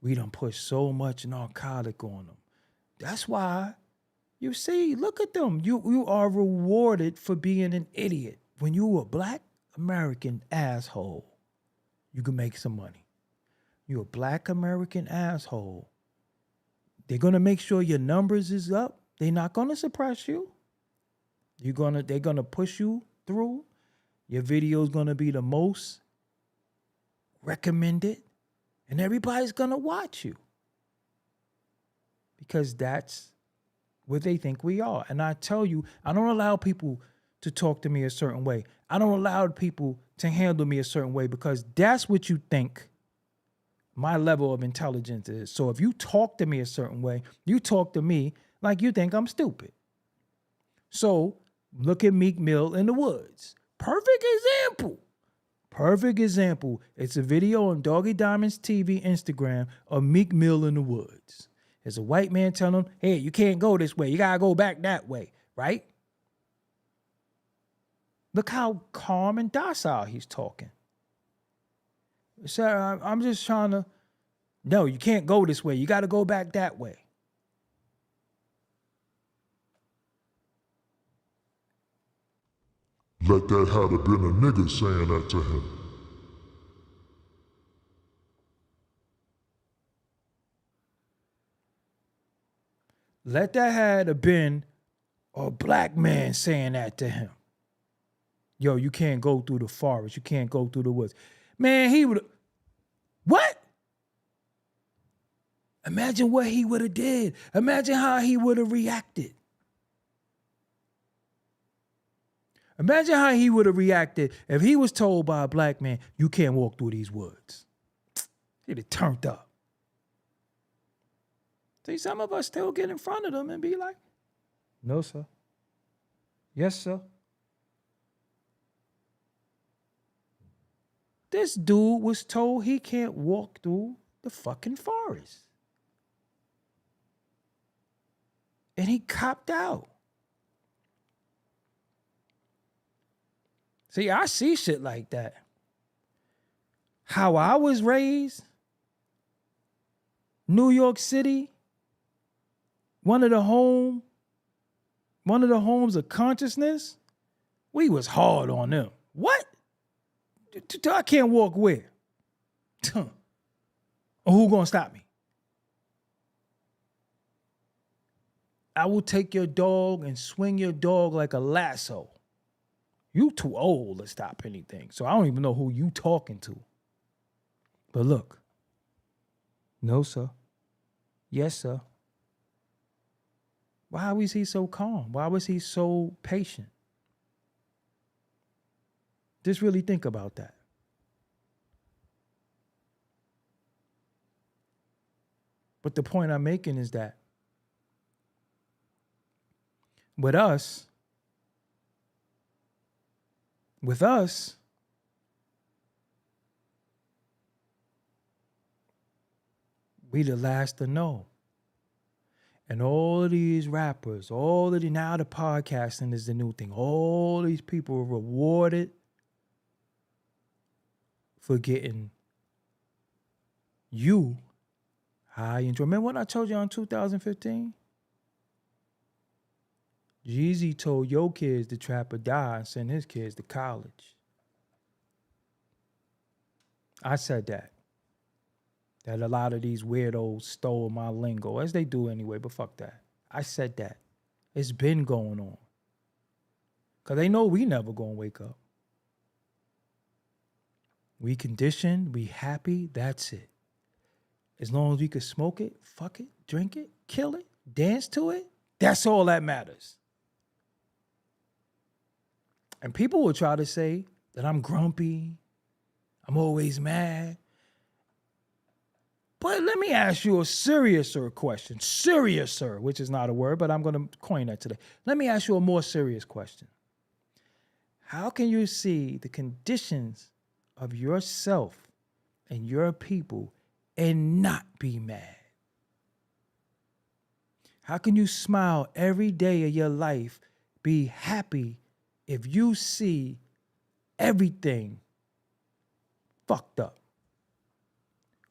We done put so much narcotic on them. That's why, you see, look at them. You are rewarded for being an idiot. When you a black American asshole, you can make some money. You a black American asshole. They're gonna make sure your numbers is up. They're not gonna suppress you. They're gonna push you through. Your video's gonna be the most recommended, and everybody's gonna watch you. Because that's what they think we are. And I tell you, I don't allow people to talk to me a certain way. I don't allow people to handle me a certain way, because that's what you think my level of intelligence is. So if you talk to me a certain way, you talk to me like you think I'm stupid. So look at Meek Mill in the Woods. Perfect example. Perfect example. It's a video on Doggie Diamond's TV, Instagram, of Meek Mill in the Woods. There's a white man telling him, hey, you can't go this way. You got to go back that way, right? Look how calm and docile he's talking. Sir, I'm just trying to... No, you can't go this way. You got to go back that way. Let that have been a nigga saying that to him. Let that have been a black man saying that to him. Yo, you can't go through the forest. You can't go through the woods. Man, he would... What? Imagine what he would have did. Imagine how he would have reacted. Imagine how he would have reacted if he was told by a black man, you can't walk through these woods. He'd have turned up. See, some of us still get in front of them and be like, no, sir. Yes, sir. This dude was told he can't walk through the fucking forest. And he copped out. See, I see shit like that. How I was raised, New York City, one of the homes of consciousness, we was hard on them. What? I can't walk where? Who gonna stop me? I will take your dog and swing your dog like a lasso. You too old to stop anything. So I don't even know who you talking to. But look. No, sir. Yes, sir. Why was he so calm? Why was he so patient? Just really think about that. But the point I'm making is that with us, we the last to know. And all of these rappers, now the podcasting is the new thing. All these people are rewarded for getting you high and dry. Remember what I told you in 2015? Jeezy told your kids to trap or die and send his kids to college. I said that. That a lot of these weirdos stole my lingo, as they do anyway, but fuck that. I said that. It's been going on. Because they know we never gonna wake up. We conditioned, we happy, that's it. As long as we could smoke it, fuck it, drink it, kill it, dance to it, that's all that matters. And people will try to say that I'm grumpy, I'm always mad. But let me ask you a seriouser question. Seriouser, which is not a word, but I'm going to coin that today. Let me ask you a more serious question. How can you see the conditions of yourself and your people and not be mad? How can you smile every day of your life, be happy if you see everything fucked up?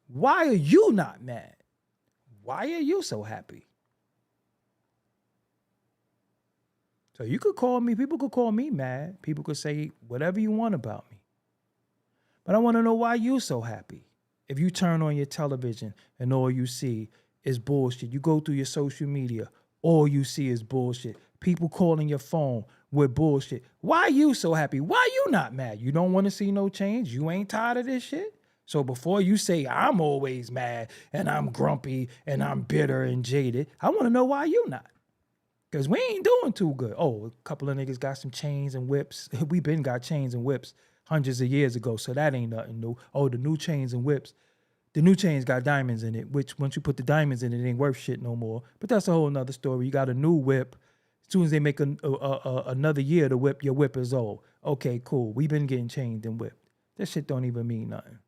Why are you not mad? Why are you so happy? So you could call me, people could call me mad. People could say whatever you want about me. But I want to know why you so happy. If you turn on your television and all you see is bullshit, you go through your social media, all you see is bullshit. People calling your phone with bullshit. Why you so happy? Why you not mad? You don't want to see no change? You ain't tired of this shit? So before you say I'm always mad and I'm grumpy and I'm bitter and jaded, I want to know why you not. Because we ain't doing too good. Oh, a couple of niggas got some chains and whips. We been got chains and whips hundreds of years ago, so that ain't nothing new. Oh, the new chains and whips. The new chains got diamonds in it, which once you put the diamonds in it, it ain't worth shit no more. But that's a whole nother story. You got a new whip. As soon as they make another year, your whip is old. Okay, cool. We been getting chained and whipped. That shit don't even mean nothing.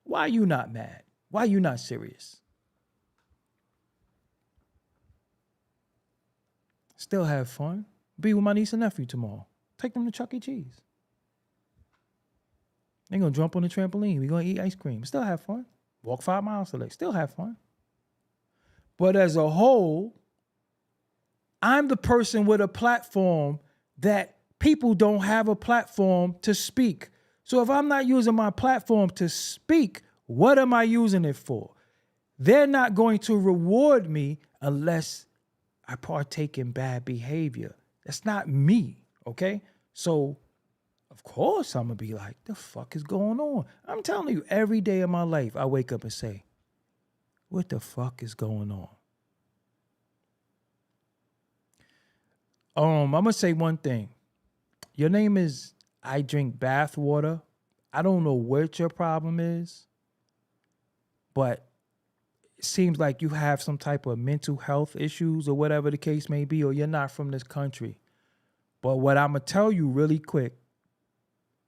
Why you not mad? Why you not serious? Still have fun. Be with my niece and nephew tomorrow. Take them to Chuck E. Cheese. They gonna jump on the trampoline. We gonna eat ice cream. Still have fun. Walk 5 miles today. Still have fun. But as a whole, I'm the person with a platform that people don't have a platform to speak. So if I'm not using my platform to speak, what am I using it for? They're not going to reward me unless I partake in bad behavior. That's not me, okay? So, of course, I'm going to be like, the fuck is going on? I'm telling you, every day of my life, I wake up and say, what the fuck is going on? I'm going to say one thing. Your name is I Drink Bath Water. I don't know what your problem is, but it seems like you have some type of mental health issues or whatever the case may be, or you're not from this country. But what I'm going to tell you really quick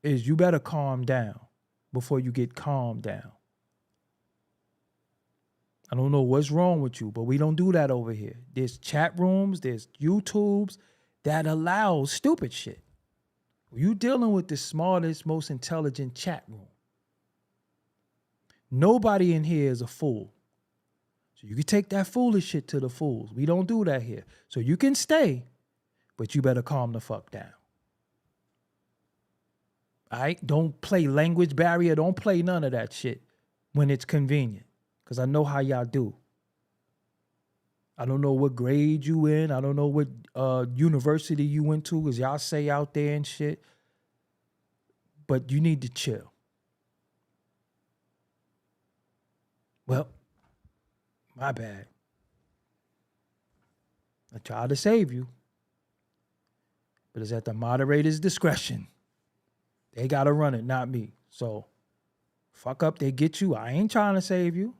is you better calm down before you get calmed down. I don't know what's wrong with you, but we don't do that over here. There's chat rooms, there's YouTubes that allow stupid shit. You dealing with the smartest, most intelligent chat room. Nobody in here is a fool. So you can take that foolish shit to the fools. We don't do that here. So you can stay, but you better calm the fuck down. All right? Don't play language barrier. Don't play none of that shit when it's convenient. Because I know how y'all do. I don't know what grade you in. I don't know what university you went to, as y'all say out there and shit. But you need to chill. Well, my bad. I tried to save you. But it's at the moderator's discretion. They got to run it, not me. So, fuck up, they get you. I ain't trying to save you.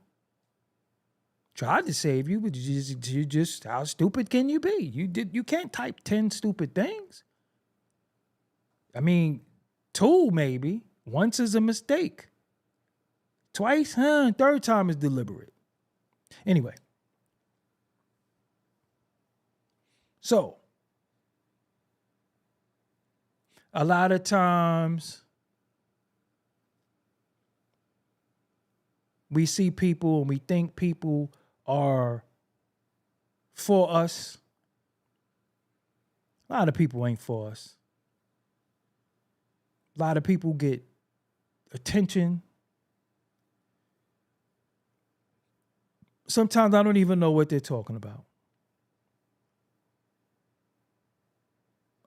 Tried to save you, but you just how stupid can you be? You can't type 10 stupid things. I mean, 2 maybe. Once is a mistake. Twice, third time is deliberate. Anyway. So, a lot of times we see people and we think people are for us. A lot of people ain't for us. A lot of people get attention. Sometimes I don't even know what they're talking about.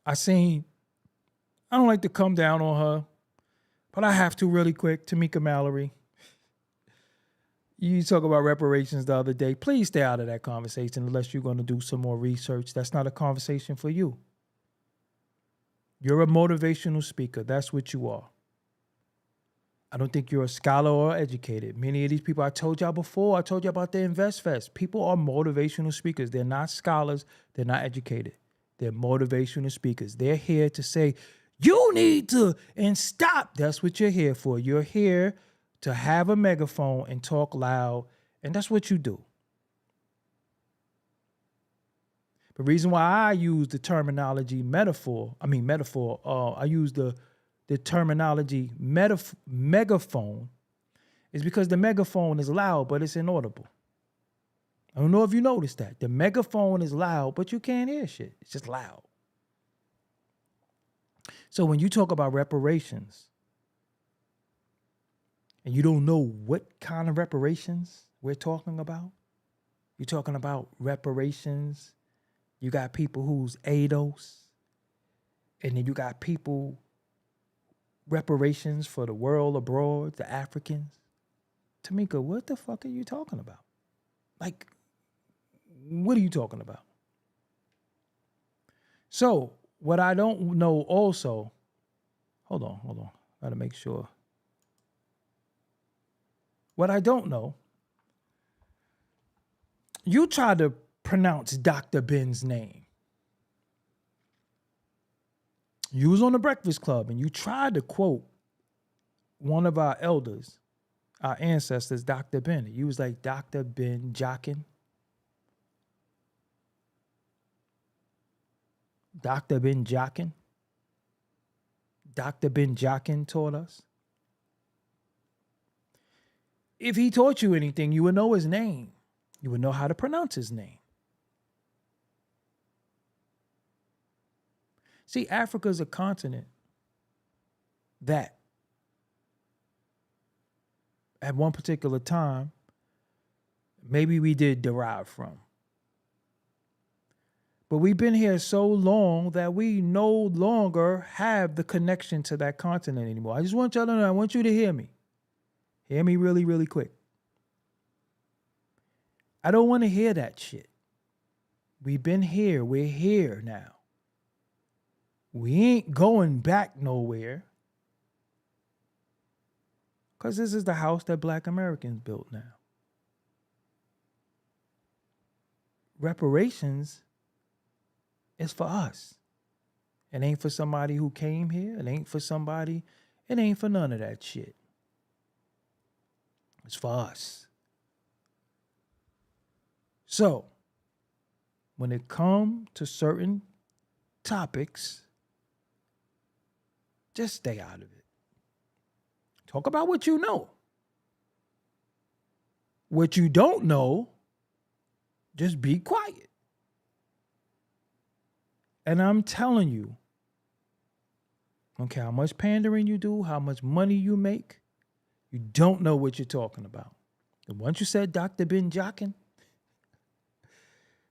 I don't like to come down on her, but I have to really quick. Tamika Mallory. You talk about reparations the other day. Please stay out of that conversation unless you're going to do some more research. That's not a conversation for you. You're a motivational speaker. That's what you are. I don't think you're a scholar or educated. Many of these people, I told y'all before, I told you about the Invest Fest. People are motivational speakers. They're not scholars. They're not educated. They're motivational speakers. They're here to say, you need to, and stop. That's what you're here for. You're here to have a megaphone and talk loud, and that's what you do. The reason why I use the terminology I use the terminology megaphone is because the megaphone is loud, but it's inaudible. I don't know if you noticed that. The megaphone is loud, but you can't hear shit. It's just loud. So when you talk about reparations, and you don't know what kind of reparations we're talking about, you're talking about reparations. You got people who's ADOS, and then you got people, reparations for the world abroad, the Africans. Tamika, what the fuck are you talking about? Like, what are you talking about? So, what I don't know also, hold on. Gotta make sure. What I don't know, you tried to pronounce Dr. Ben's name. You was on the Breakfast Club and you tried to quote one of our elders, our ancestors, Dr. Ben. You was like, Dr. Ben Jockin. Dr. Ben Jockin. Dr. Ben Jockin taught us. If he taught you anything, you would know his name. You would know how to pronounce his name. See, Africa is a continent that at one particular time, maybe we did derive from. But we've been here so long that we no longer have the connection to that continent anymore. I just want y'all to know, I want you to hear me. Hear me really, really quick. I don't want to hear that shit. We've been here. We're here now. We ain't going back nowhere. Because this is the house that Black Americans built now. Reparations is for us. It ain't for somebody who came here. It ain't for somebody. It ain't for none of that shit. It's for us. So, when it comes to certain topics, just stay out of it. Talk about what you know. What you don't know, just be quiet. And I'm telling you, okay, how much pandering you do, how much money you make, you don't know what you're talking about. And once you said Dr. Ben Jockin,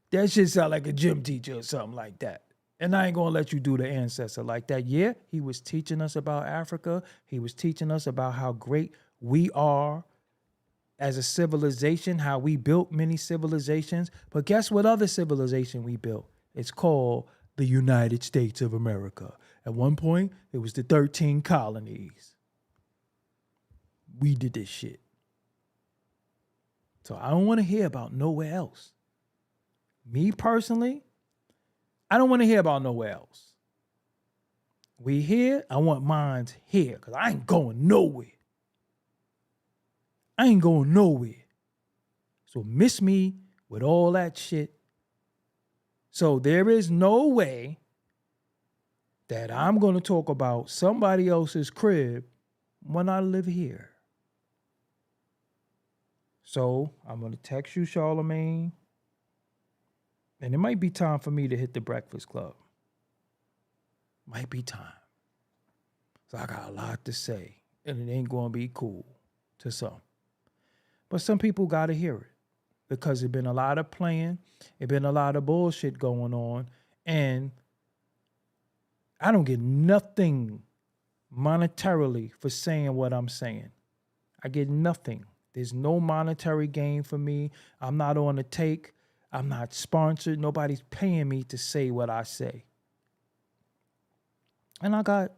that shit sound like a gym teacher or something like that. And I ain't gonna let you do the ancestor like that. Yeah, he was teaching us about Africa. He was teaching us about how great we are as a civilization, how we built many civilizations. But guess what other civilization we built? It's called the United States of America. At one point, it was the 13 colonies. We did this shit. So I don't want to hear about nowhere else. Me personally, I don't want to hear about nowhere else. We here, I want mines here, because I ain't going nowhere. I ain't going nowhere. So miss me with all that shit. So there is no way that I'm going to talk about somebody else's crib when I live here. So I'm going to text you, Charlemagne. And it might be time for me to hit the Breakfast Club. Might be time. So I got a lot to say. And it ain't going to be cool to some. But some people got to hear it. Because there's been a lot of playing. There's been a lot of bullshit going on. And I don't get nothing monetarily for saying what I'm saying. I get nothing. There's no monetary gain for me. I'm not on the take. I'm not sponsored. Nobody's paying me to say what I say. And I got,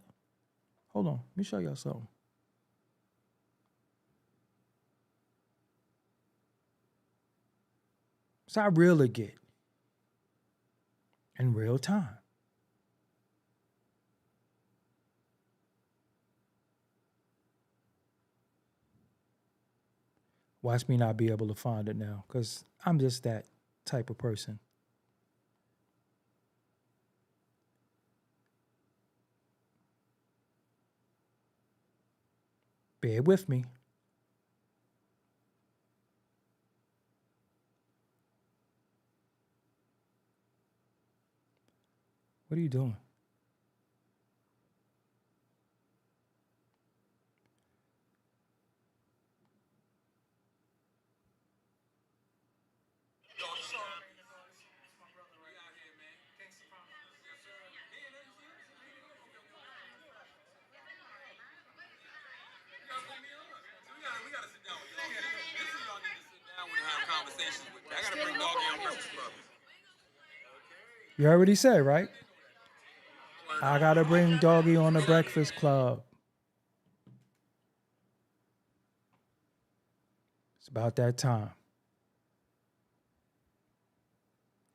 hold on, let me show y'all something. So I really get in real time. Watch me not be able to find it now, because I'm just that type of person. Bear with me. What are you doing? You already said, right? I gotta bring Doggie on the Breakfast Club. It's about that time.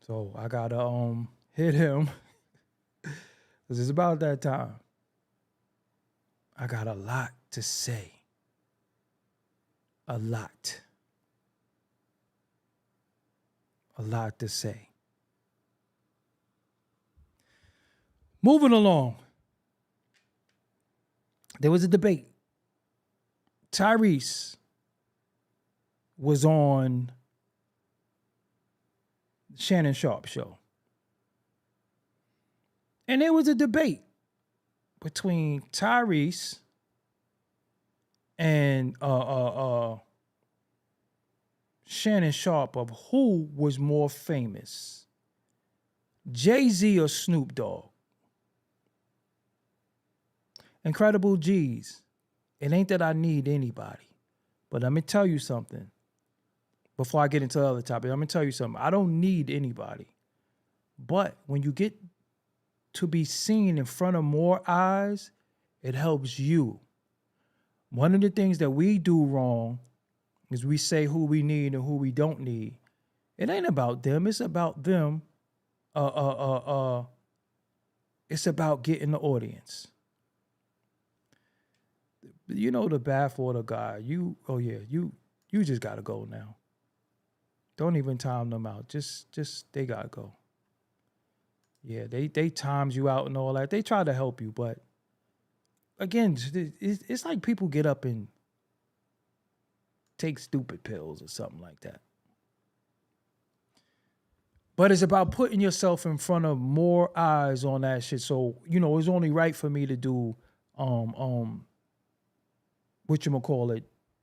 So I gotta hit him. Because it's about that time. I got a lot to say. A lot. A lot to say. Moving along. There was a debate. Tyrese was on Shannon Sharp show. And there was a debate between Tyrese and Shannon Sharp of who was more famous, Jay-Z or Snoop Dogg. Incredible G's. It ain't that I need anybody. But let me tell you something. Before I get into the other topic, let me tell you something. I don't need anybody. But when you get to be seen in front of more eyes, it helps you. One of the things that we do wrong is we say who we need and who we don't need. It ain't about them. It's about them. It's about getting the audience. You know the bathwater guy. You just gotta go now. Don't even time them out. Just they gotta go. Yeah, they times you out and all that. They try to help you, but again, it's like people get up and take stupid pills or something like that. But it's about putting yourself in front of more eyes on that shit. So, it's only right for me to do whatchamacallit,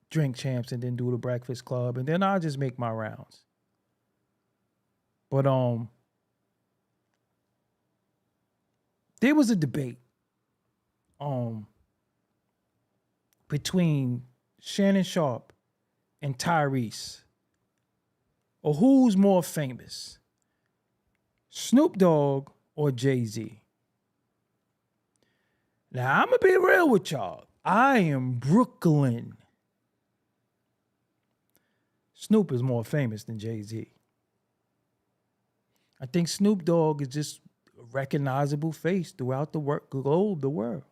Drink Champs, and then do the Breakfast Club, and then I'll just make my rounds. But there was a debate between Shannon Sharp and Tyrese, or who's more famous, Snoop Dogg or Jay-Z. Now, I'm going to be real with y'all. I am Brooklyn. Snoop is more famous than Jay-Z. I think Snoop Dogg is just a recognizable face throughout the globe, the world.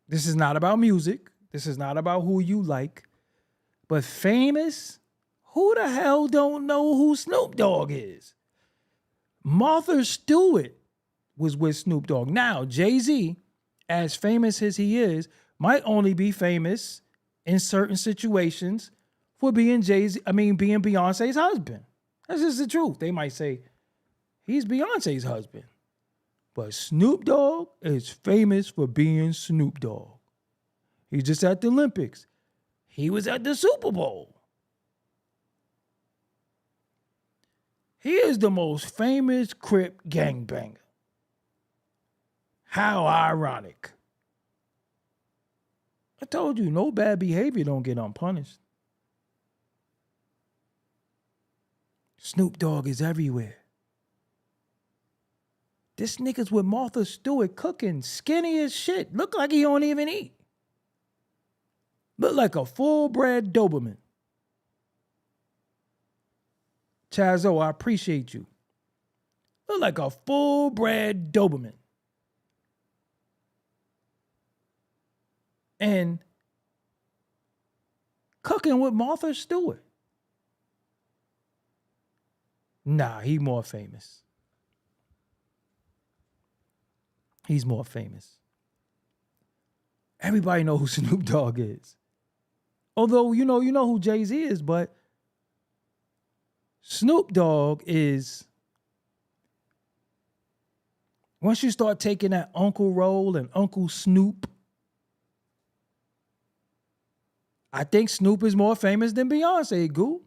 This is not about music. This is not about who you like. But famous? Who the hell don't know who Snoop Dogg is? Martha Stewart was with Snoop Dogg. Now, Jay-Z, as famous as he is, might only be famous in certain situations for being being Beyonce's husband. That's just the truth. They might say he's Beyonce's husband. But Snoop Dogg is famous for being Snoop Dogg. He's just at the Olympics. He was at the Super Bowl. He is the most famous Crip gangbanger. How ironic. I told you, no bad behavior don't get unpunished. Snoop Dogg is everywhere. This nigga's with Martha Stewart cooking, skinny as shit. Look like he don't even eat. Look like a full-bred Doberman. Chazzo, I appreciate you. Look like a full-bred Doberman. And cooking with Martha Stewart. Nah, he more famous. He's more famous. Everybody know who Snoop Dogg is. Although, you know who Jay-Z is, but Snoop Dogg is, once you start taking that uncle role and Uncle Snoop, I think Snoop is more famous than Beyonce, Goo.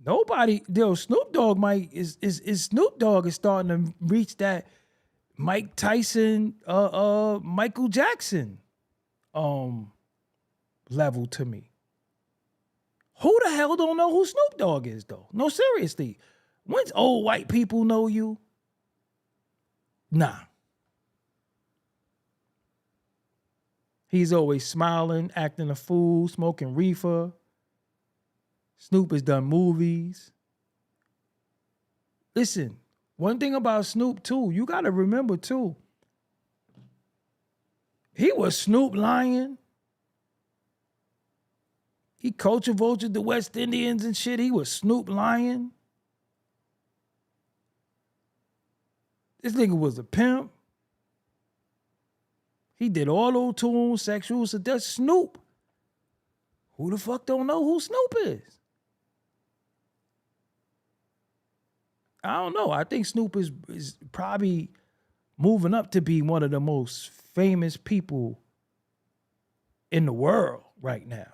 Snoop Dogg Snoop Dogg is starting to reach that Mike Tyson, Michael Jackson level to me. Who the hell don't know who Snoop Dogg is, though? No, seriously. When's old white people know you? Nah. He's always smiling, acting a fool, smoking reefer. Snoop has done movies. Listen, one thing about Snoop, too, you got to remember, too, he was Snoop Lion. He culture-vultured the West Indians and shit. He was Snoop Lion. This nigga was a pimp. He did all those tunes, sexual, so that's Snoop. Who the fuck don't know who Snoop is? I don't know. I think Snoop is probably moving up to be one of the most famous people in the world right now.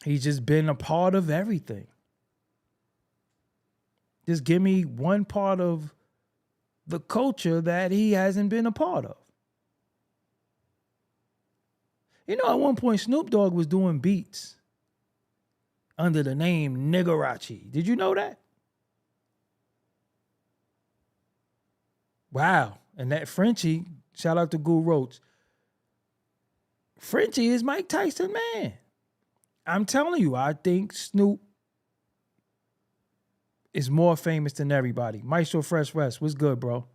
He's just been a part of everything. Just give me one part of the culture that he hasn't been a part of. You know, at one point, Snoop Dogg was doing beats under the name Niggarachi. Did you know that? Wow. And that Frenchie, shout out to Guru Roach. Frenchie is Mike Tyson, man. I'm telling you, I think Snoop is more famous than everybody. Maestro Fresh West, what's good, bro?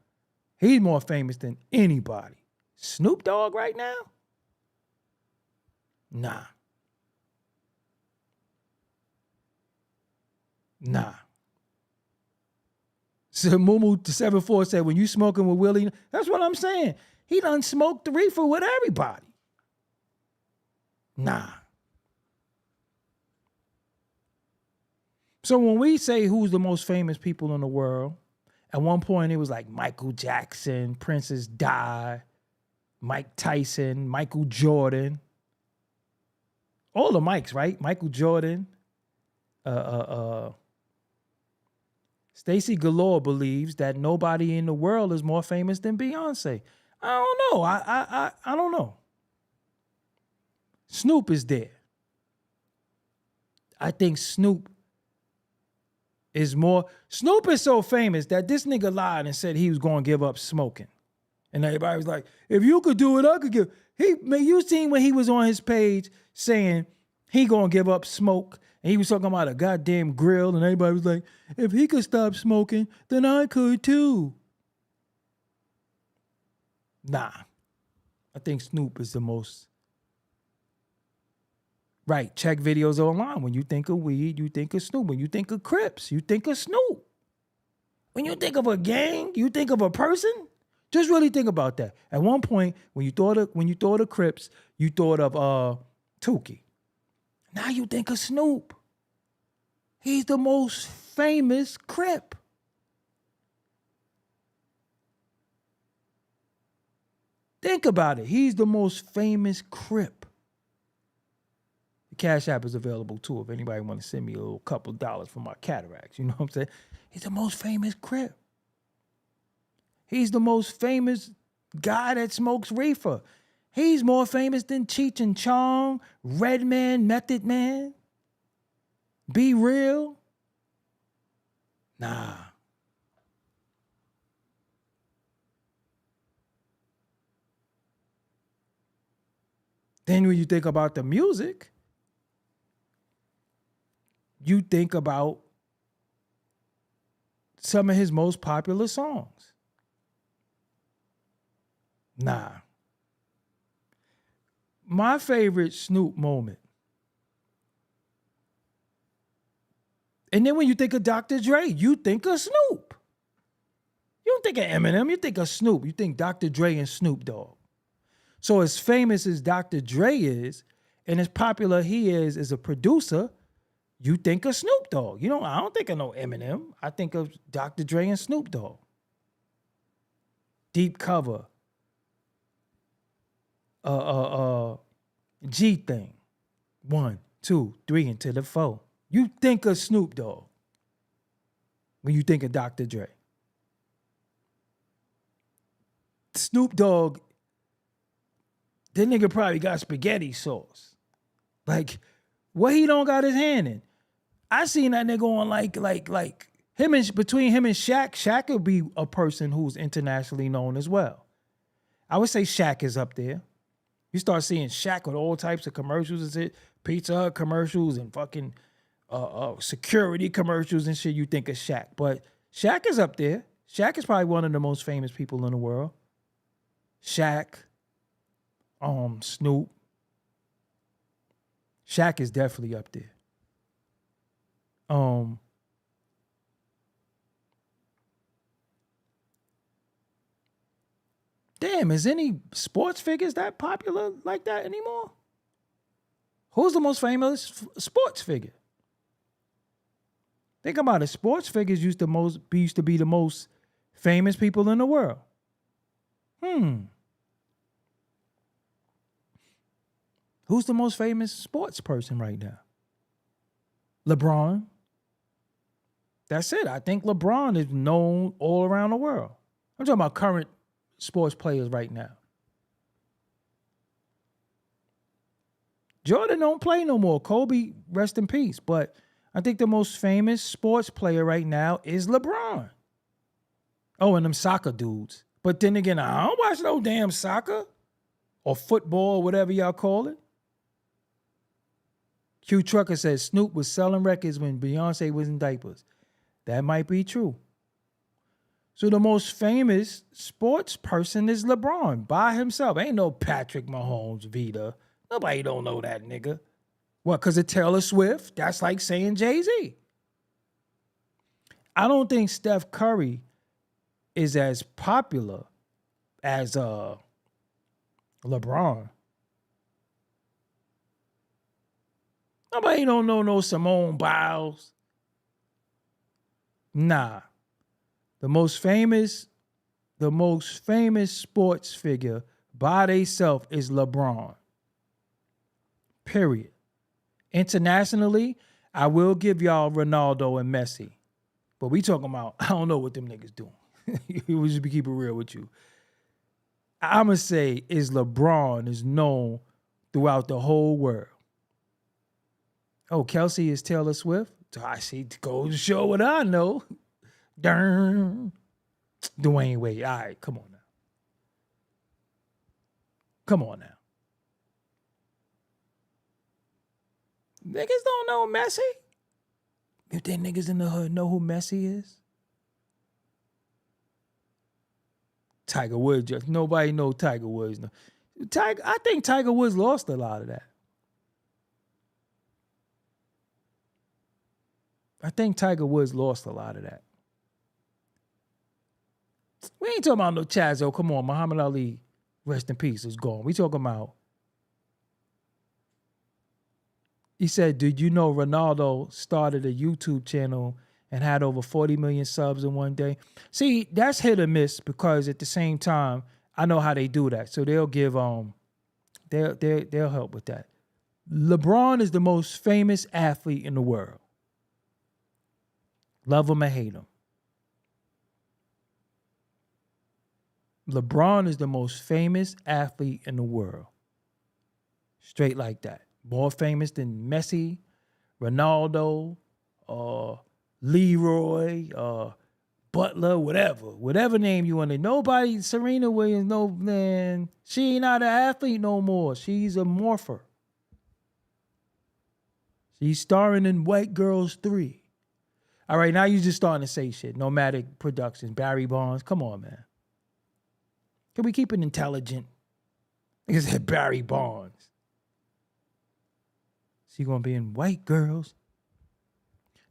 He's more famous than anybody. Snoop Dogg right now? Nah. So Mumu 74 said, when you smoking with Willie, that's what I'm saying. He done smoked the reefer with everybody. Nah. So when we say who's the most famous people in the world, at one point it was like Michael Jackson, Princess Di, Mike Tyson, Michael Jordan. All the Mikes, right? Michael Jordan. Stacey Galore believes that nobody in the world is more famous than Beyonce. I don't know. I don't know. Snoop is there. I think Snoop is more. Snoop is so famous that this nigga lied and said he was going to give up smoking. And everybody was like, if you could do it, I could give. You seen when he was on his page saying he going to give up smoke. And he was talking about a goddamn grill. And everybody was like, if he could stop smoking, then I could too. Nah. I think Snoop is the most. Right, check videos online. When you think of weed, you think of Snoop. When you think of Crips, you think of Snoop. When you think of a gang, you think of a person. Just really think about that. At one point, when you thought of Crips, you thought of Tukey. Now you think of Snoop. He's the most famous Crip. Think about it. He's the most famous Crip. The Cash App is available too if anybody want to send me a little couple dollars for my cataracts. You know what I'm saying? He's the most famous Crip. He's the most famous guy that smokes reefer. He's more famous than Cheech and Chong, Redman, Method Man. Be Real. Nah. Then when you think about the music, you think about some of his most popular songs. Nah. My favorite Snoop moment. And then when you think of Dr. Dre, you think of Snoop. You don't think of Eminem, you think of Snoop. You think Dr. Dre and Snoop Dogg. So as famous as Dr. Dre is, and as popular he is as a producer, you think of Snoop Dogg. I don't think of no Eminem. I think of Dr. Dre and Snoop Dogg. Deep Cover. G Thing. 1, 2, 3, and to the 4. You think of Snoop Dogg when you think of Dr. Dre. Snoop Dogg, that nigga probably got spaghetti sauce. Like, what he don't got his hand in? I seen that nigga on like him and between him and Shaq. Shaq would be a person who's internationally known as well. I would say Shaq is up there. You start seeing Shaq with all types of commercials and shit, Pizza Hut commercials and fucking security commercials and shit. You think of Shaq, but Shaq is up there. Shaq is probably one of the most famous people in the world. Shaq, Snoop. Shaq is definitely up there. Damn, is any sports figures that popular like that anymore? Who's the most famous sports figure? Think about it. Sports figures used to be the most famous people in the world. Who's the most famous sports person right now? LeBron. That's it. I think LeBron is known all around the world. I'm talking about current sports players right now. Jordan don't play no more. Kobe, rest in peace. But I think the most famous sports player right now is LeBron. Oh, and them soccer dudes. But then again, I don't watch no damn soccer or football, whatever y'all call it. Q Trucker says Snoop was selling records when Beyonce was in diapers. That might be true. So the most famous sports person is LeBron by himself. Ain't no Patrick Mahomes, Vita. Nobody don't know that nigga. What, because of Taylor Swift? That's like saying Jay-Z. I don't think Steph Curry is as popular as LeBron. Nobody don't know no Simone Biles. Nah. The most famous sports figure by theyself is LeBron. Period. Internationally, I will give y'all Ronaldo and Messi. But we talking about, I don't know what them niggas doing. We'll just be keeping it real with you. I'm going to say is LeBron is known throughout the whole world. Oh, Kelsey is Taylor Swift? I see, goes to show what I know. Darn. Dwayne Wade. All right, come on now. Come on now. Niggas don't know Messi? You think niggas in the hood know who Messi is? Tiger Woods. Just nobody know Tiger Woods. No. I think Tiger Woods lost a lot of that. I think Tiger Woods lost a lot of that. We ain't talking about no Chazo. Come on, Muhammad Ali, rest in peace, is gone. We talking about. He said, did you know Ronaldo started a YouTube channel and had over 40 million subs in one day? See, that's hit or miss because at the same time, I know how they do that. So they'll give they'll help with that. LeBron is the most famous athlete in the world. Love him or hate him. LeBron is the most famous athlete in the world. Straight like that. More famous than Messi, Ronaldo, Leroy, Butler, whatever name you want to. Nobody, Serena Williams, no man, she ain't not an athlete no more. She's a morpher. She's starring in White Girls 3. All right, now you just starting to say shit. Nomadic Productions, Barry Bonds. Come on, man. Can we keep it intelligent? Nigga said Barry Bonds. She gonna be in White Girls.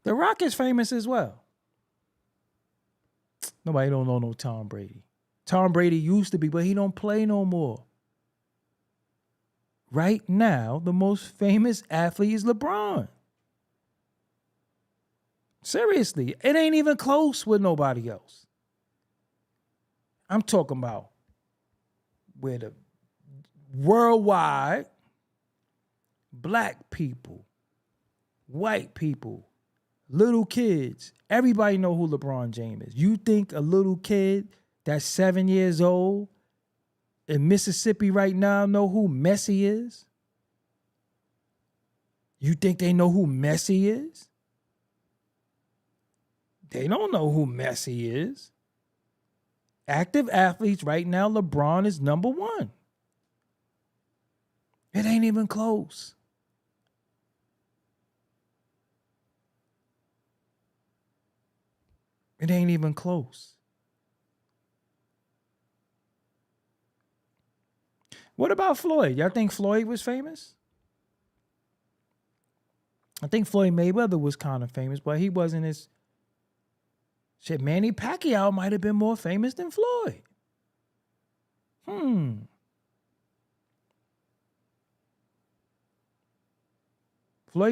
The Rock is famous as well. Nobody don't know no Tom Brady. Tom Brady used to be, but he don't play no more. Right now, the most famous athlete is LeBron. Seriously, it ain't even close with nobody else. I'm talking about where the worldwide black people, white people, little kids, everybody know who LeBron James is. You think a little kid that's 7 years old in Mississippi right now know who Messi is? You think they know who Messi is? They don't know who Messi is. Active athletes right now, LeBron is number one. It ain't even close. It ain't even close. What about Floyd? Y'all think Floyd was famous? I think Floyd Mayweather was kind of famous, but he wasn't as... Shit, Manny Pacquiao might have been more famous than Floyd. Floyd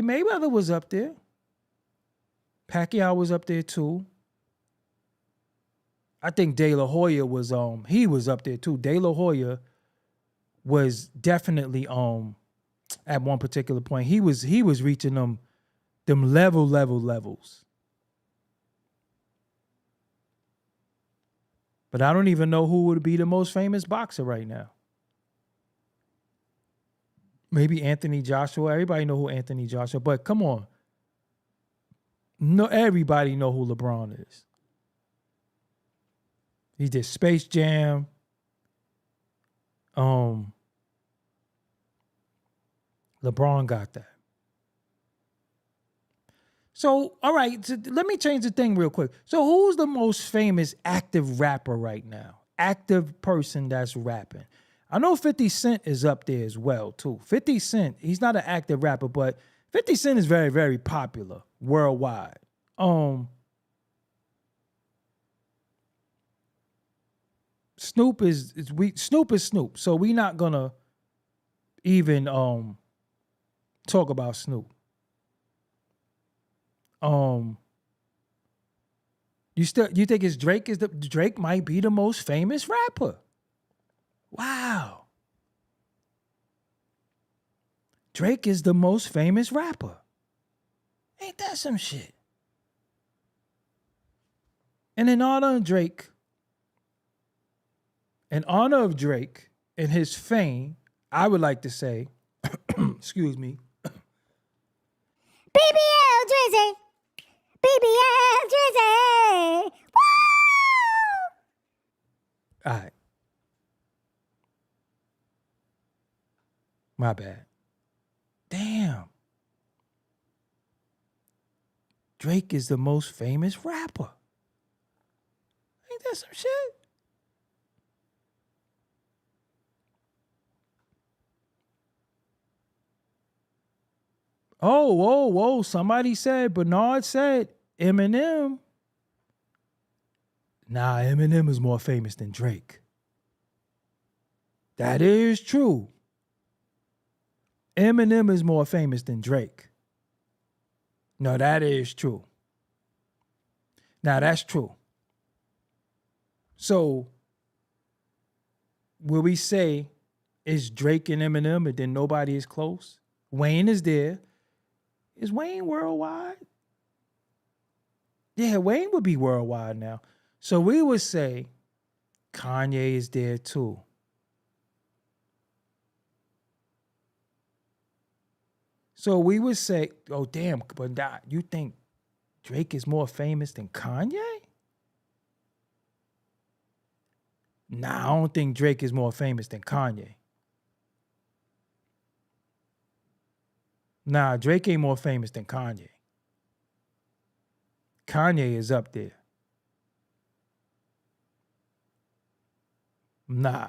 Mayweather was up there. Pacquiao was up there too. I think De La Hoya was he was up there too. De La Hoya was definitely at one particular point. He was reaching them levels. But I don't even know who would be the most famous boxer right now. Maybe Anthony Joshua. Everybody know who Anthony Joshua, but come on. No, everybody know who LeBron is. He did Space Jam. LeBron got that. So, all right, so let me change the thing real quick. So who's the most famous active rapper right now? Active person that's rapping. I know 50 Cent is up there as well, too. 50 Cent, he's not an active rapper, but 50 Cent is very, very popular worldwide. Snoop is Snoop. So we not gonna even talk about Snoop. You think it's Drake Drake might be the most famous rapper. Wow. Drake is the most famous rapper. Ain't that some shit? And in honor of Drake and his fame, I would like to say, excuse me. BBL Drizzy. BBL Drizzy. Woo! All right. My bad. Damn. Drake is the most famous rapper. Ain't that some shit? Oh, whoa. Bernard said Eminem. Nah, Eminem is more famous than Drake. That is true. Eminem is more famous than Drake. No, that is true. Now, that's true. So, will we say it's Drake and Eminem and then nobody is close? Wayne is there. Is Wayne worldwide? Yeah, Wayne would be worldwide now. So we would say Kanye is there too. So we would say, oh damn, but you think Drake is more famous than Kanye? Nah, I don't think Drake is more famous than Kanye. Nah, Drake ain't more famous than Kanye. Kanye is up there. Nah,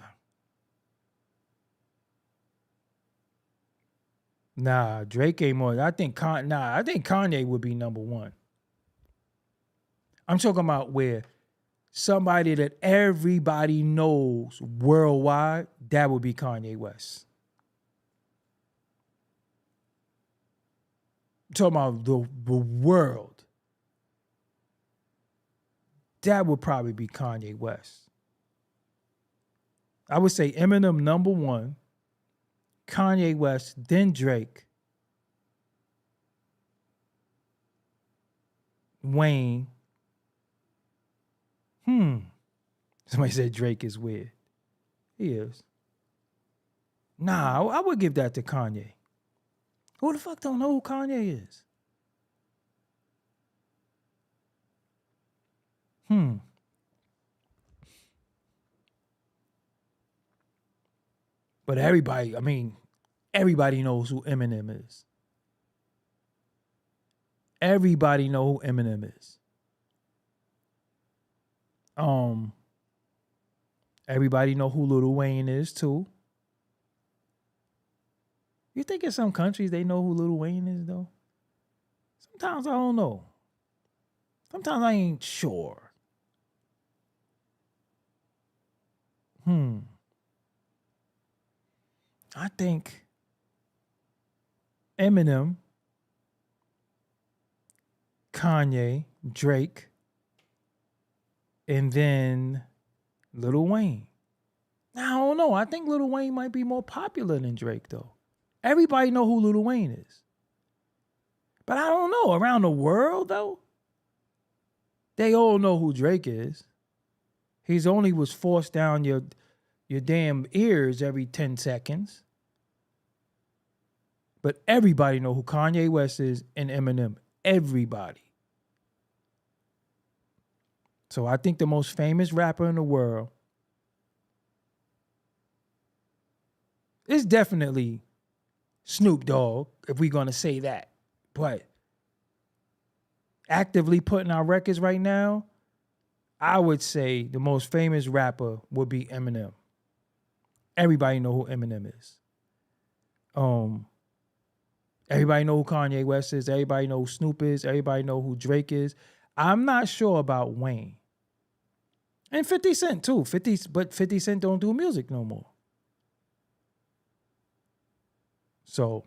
Drake ain't more. I think Kanye would be number one. I'm talking about where somebody that everybody knows worldwide, that would be Kanye West. I'm talking about the world. That would probably be Kanye West. I would say Eminem number one, Kanye West, then Drake, Wayne. Somebody said Drake is weird. He is. Nah, I would give that to Kanye. Who the fuck don't know who Kanye is? But everybody knows who Eminem is. Everybody know who Eminem is. Everybody know who Lil Wayne is too. You think in some countries they know who Lil Wayne is though? Sometimes I don't know. Sometimes I ain't sure. I think Eminem, Kanye, Drake, and then Lil Wayne. Now, I don't know. I think Lil Wayne might be more popular than Drake, though. Everybody know who Lil Wayne is. But I don't know. Around the world, though, they all know who Drake is. He's only was forced down your damn ears every 10 seconds. But everybody know who Kanye West is and Eminem. Everybody. So I think the most famous rapper in the world is definitely Snoop Dogg, if we're going to say that. But actively putting out records right now, I would say the most famous rapper would be Eminem. Everybody know who Eminem is. Everybody know who Kanye West is. Everybody know who Snoop is. Everybody know who Drake is. I'm not sure about Wayne. And 50 Cent too. 50 Cent don't do music no more. So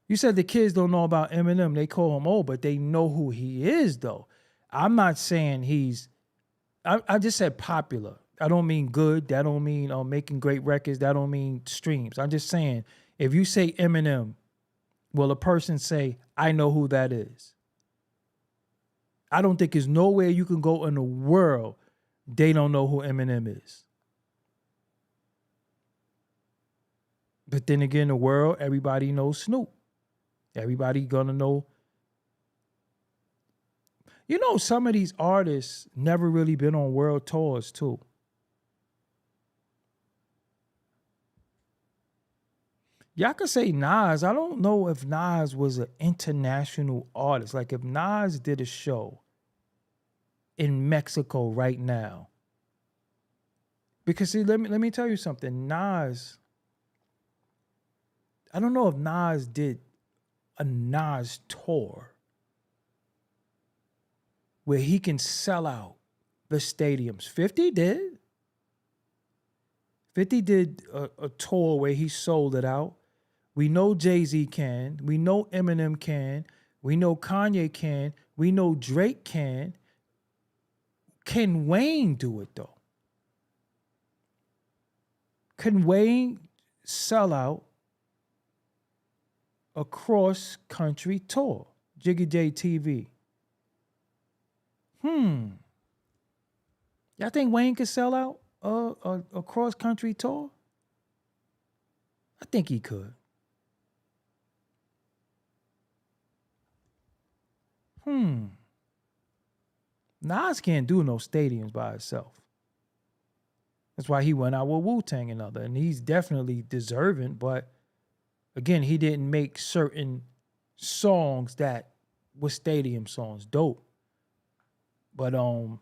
you said the kids don't know about Eminem. They call him old, but they know who he is though. I'm not saying I just said popular. I don't mean good. That don't mean making great records. That don't mean streams. I'm just saying, if you say Eminem, will a person say, I know who that is? I don't think there's nowhere you can go in the world they don't know who Eminem is. But then again, in the world, everybody knows Snoop. Everybody gonna know. You know, some of these artists never really been on world tours too. Y'all could say Nas. I don't know if Nas was an international artist. Like if Nas did a show in Mexico right now. Because see, let me tell you something. Nas, I don't know if Nas did a Nas tour where he can sell out the stadiums. 50 did. 50 did a tour where he sold it out. We know Jay-Z can. We know Eminem can. We know Kanye can. We know Drake can. Can Wayne do it though? Can Wayne sell out a cross-country tour? Jiggy J TV. Y'all think Wayne could sell out a cross-country tour? I think he could. Nas can't do no stadiums by himself. That's why he went out with Wu-Tang and other. And he's definitely deserving, but again, he didn't make certain songs that were stadium songs. Dope. But all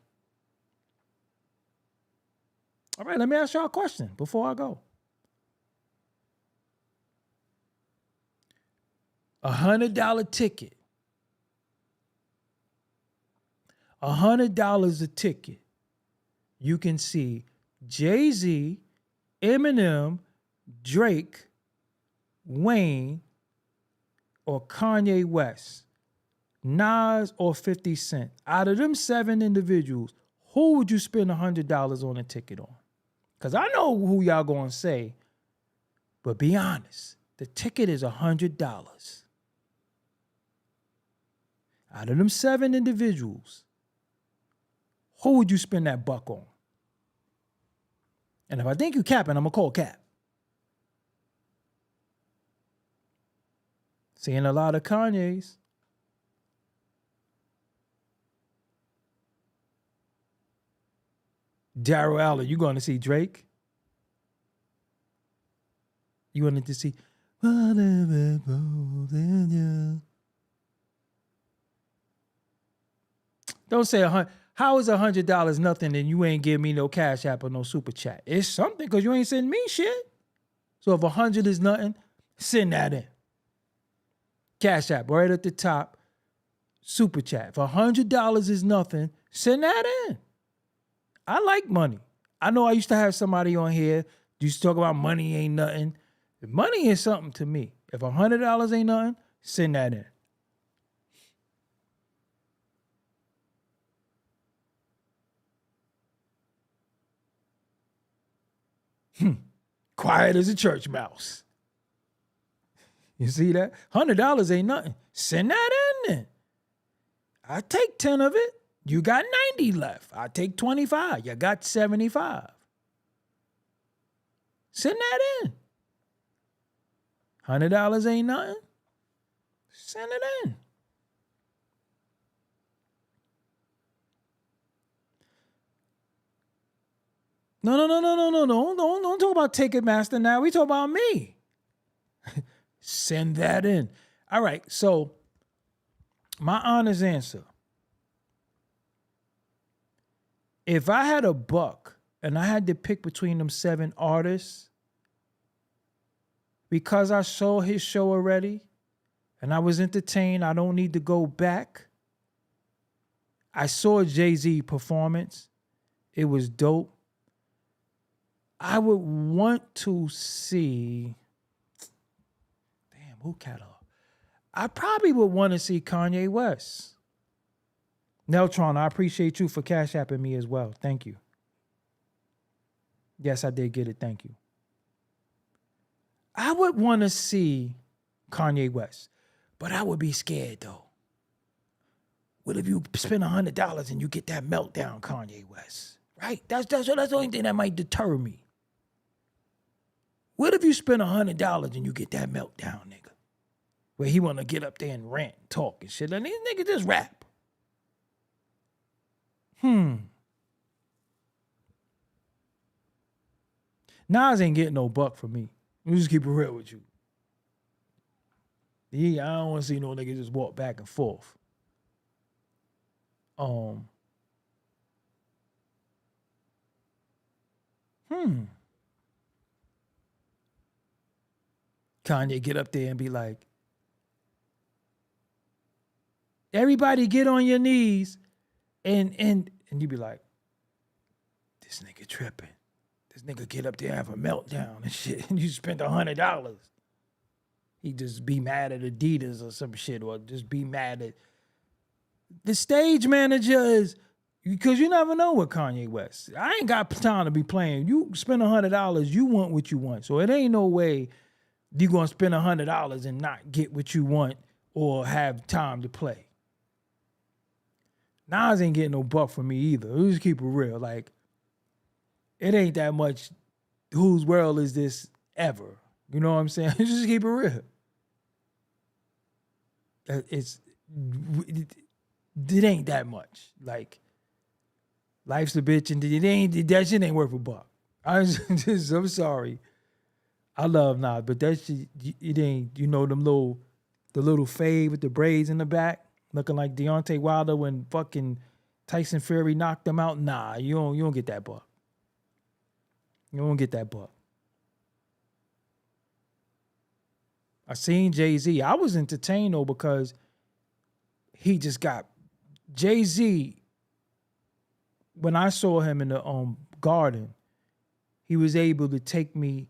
right, let me ask y'all a question before I go. $100 ticket. $100 a ticket. You can see Jay-Z, Eminem, Drake, Wayne, or Kanye West, Nas, or 50 Cent. Out of them 7 individuals, who would you spend $100 on a ticket on? Because I know who y'all gonna say, but be honest, the ticket is $100. Out of them 7 individuals, who would you spend that buck on? And if I think you capping, I'm gonna call cap. Seeing a lot of Kanye's. Darryl Allen, you going to see Drake? You wanted to see whatever goes in you. Don't say how is $100 nothing and you ain't give me no cash app or no super chat? It's something because you ain't sending me shit. So if 100 is nothing, send that in. Cash app right at the top, super chat. If $100 is nothing, send that in. I like money. I know I used to have somebody on here used to talk about money ain't nothing. If money is something to me, if $100 ain't nothing, send that in. Quiet as a church mouse. You see that? $100 ain't nothing. Send that in then. I take 10 of it. You got 90 left. I take 25. You got 75. Send that in. $100 ain't nothing. Send it in. No. Don't talk about Ticketmaster now. We talk about me. Send that in. All right. So My honest answer. If I had a buck and I had to pick between them 7 artists, because I saw his show already and I was entertained, I don't need to go back. I saw Jay-Z performance. It was dope. I would want to see, damn, who catalog? I probably would want to see Kanye West. Neltron, I appreciate you for cash apping me as well. Thank you. Yes, I did get it. Thank you. I would want to see Kanye West, but I would be scared though. What if you spend $100 and you get that meltdown, Kanye West? Right? That's the only thing that might deter me. What if you spend $100 and you get that meltdown, nigga? Where he want to get up there and rant, talk and shit. And these niggas just rap. Nas ain't getting no buck from me. Let me just keep it real with you. I don't want to see no nigga just walk back and forth. Kanye get up there and be like, everybody get on your knees, and you be like, this nigga tripping. This nigga get up there and have a meltdown and shit, and you spent $100. He just be mad at Adidas or some shit, or just be mad at the stage manager is, because you never know with Kanye West. I ain't got time to be playing. You spend $100, you want what you want. So it ain't no way you gonna spend $100 and not get what you want or have time to play. Nas ain't getting no buck from me either. Let's just keep it real. Like, it ain't that much whose world is this ever. You know what I'm saying? Just keep it real. It ain't that much. Like, life's a bitch, and that shit ain't worth a buck. I'm sorry. I love Nas, but that shit, it ain't, the little fade with the braids in the back, looking like Deontay Wilder when fucking Tyson Fury knocked him out. Nah, you don't get that buck. You don't get that buck. I seen Jay-Z. I was entertained though because he just got Jay-Z. When I saw him in the garden, he was able to take me.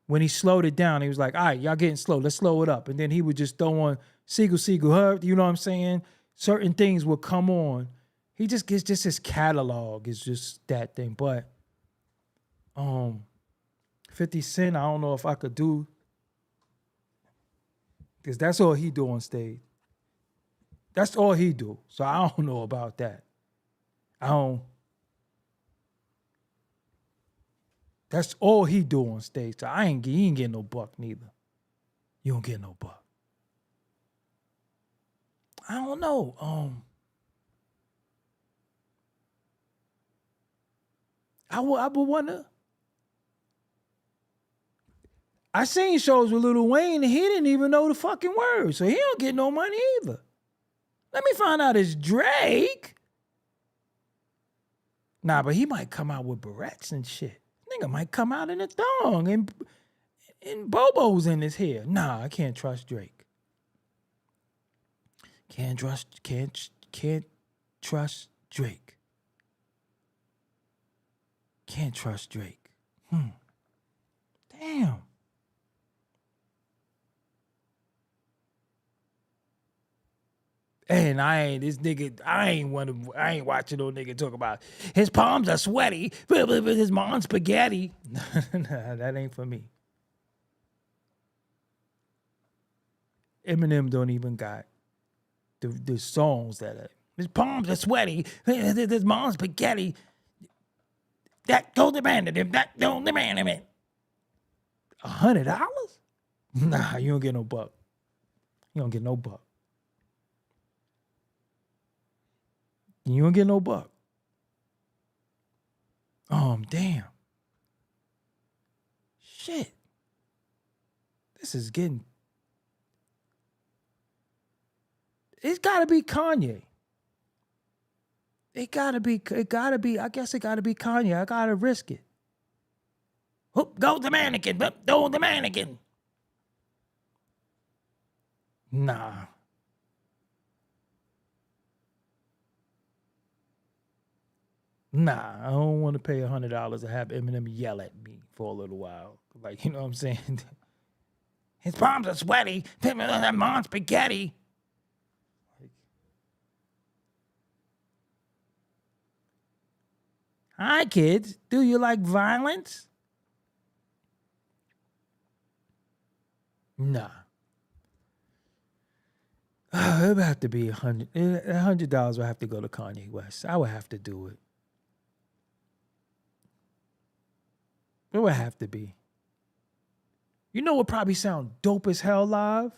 When he slowed it down, he was like, all right, y'all getting slow. Let's slow it up. And then he would just throw on Siegel, her, you know what I'm saying? Certain things would come on. He just gets his catalog is just that thing. But 50 Cent, I don't know if I could do, because that's all he do on stage. That's all he do. So I don't know about that. That's all he do on stage. So he ain't getting no buck neither. You don't get no buck. I don't know. I would wonder. I seen shows with Lil Wayne and he didn't even know the fucking words, so he don't get no money either. Let me find out it's Drake. Nah, but he might come out with barrettes and shit. Nigga might come out in a thong and Bobo's in his hair. Nah, I can't trust Drake. Can't trust Drake. Can't trust Drake. Damn. And I ain't watching no nigga talk about his palms are sweaty, but his mom's spaghetti. Nah, that ain't for me. Eminem don't even got the songs that are, his palms are sweaty, his mom's spaghetti. That don't demand him. That don't demand him. $100? Nah, you don't get no buck. You don't get no buck. You don't get no buck. Damn. Shit. This is getting. It's gotta be Kanye. I guess it gotta be Kanye. I gotta risk it. Whoop, go the mannequin, whoop, go the mannequin. Nah. Nah, I don't want to pay $100 to have Eminem yell at me for a little while. Like, you know what I'm saying? His palms are sweaty. That mom's spaghetti. Hi, kids. Do you like violence? Nah. It would have to be $100 would have to go to Kanye West. I would have to do it. It would have to be. You know what probably sound dope as hell live?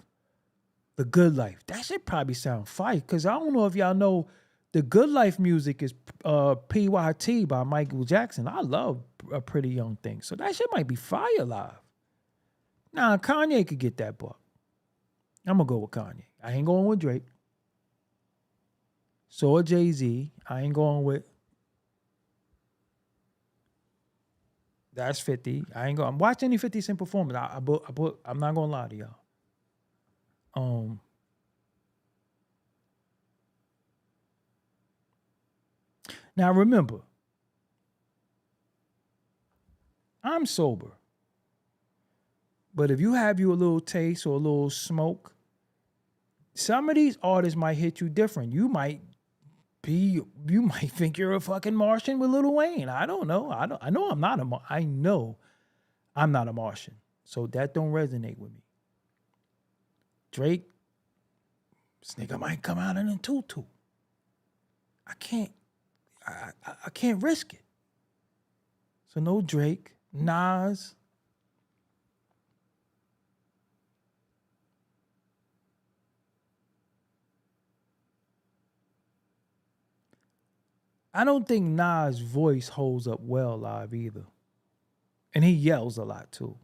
The Good Life. That shit probably sound fire. Because I don't know if y'all know the Good Life music is PYT by Michael Jackson. I love A Pretty Young Thing. So that shit might be fire live. Nah, Kanye could get that buck. I'm going to go with Kanye. I ain't going with Drake. So Jay-Z. I ain't going with. That's 50. I ain't going. I'm watching any 50 Cent performance. I'm not going to lie to y'all. Now remember, I'm sober. But if you have you a little taste or a little smoke, some of these artists might hit you different. You might think you're a fucking Martian with Lil Wayne. I don't know. I know I'm not a Martian. So that don't resonate with me. Drake, this nigga might come out in a tutu. I can't risk it. So no Drake, Nas. I don't think Nas' voice holds up well live either. And he yells a lot too.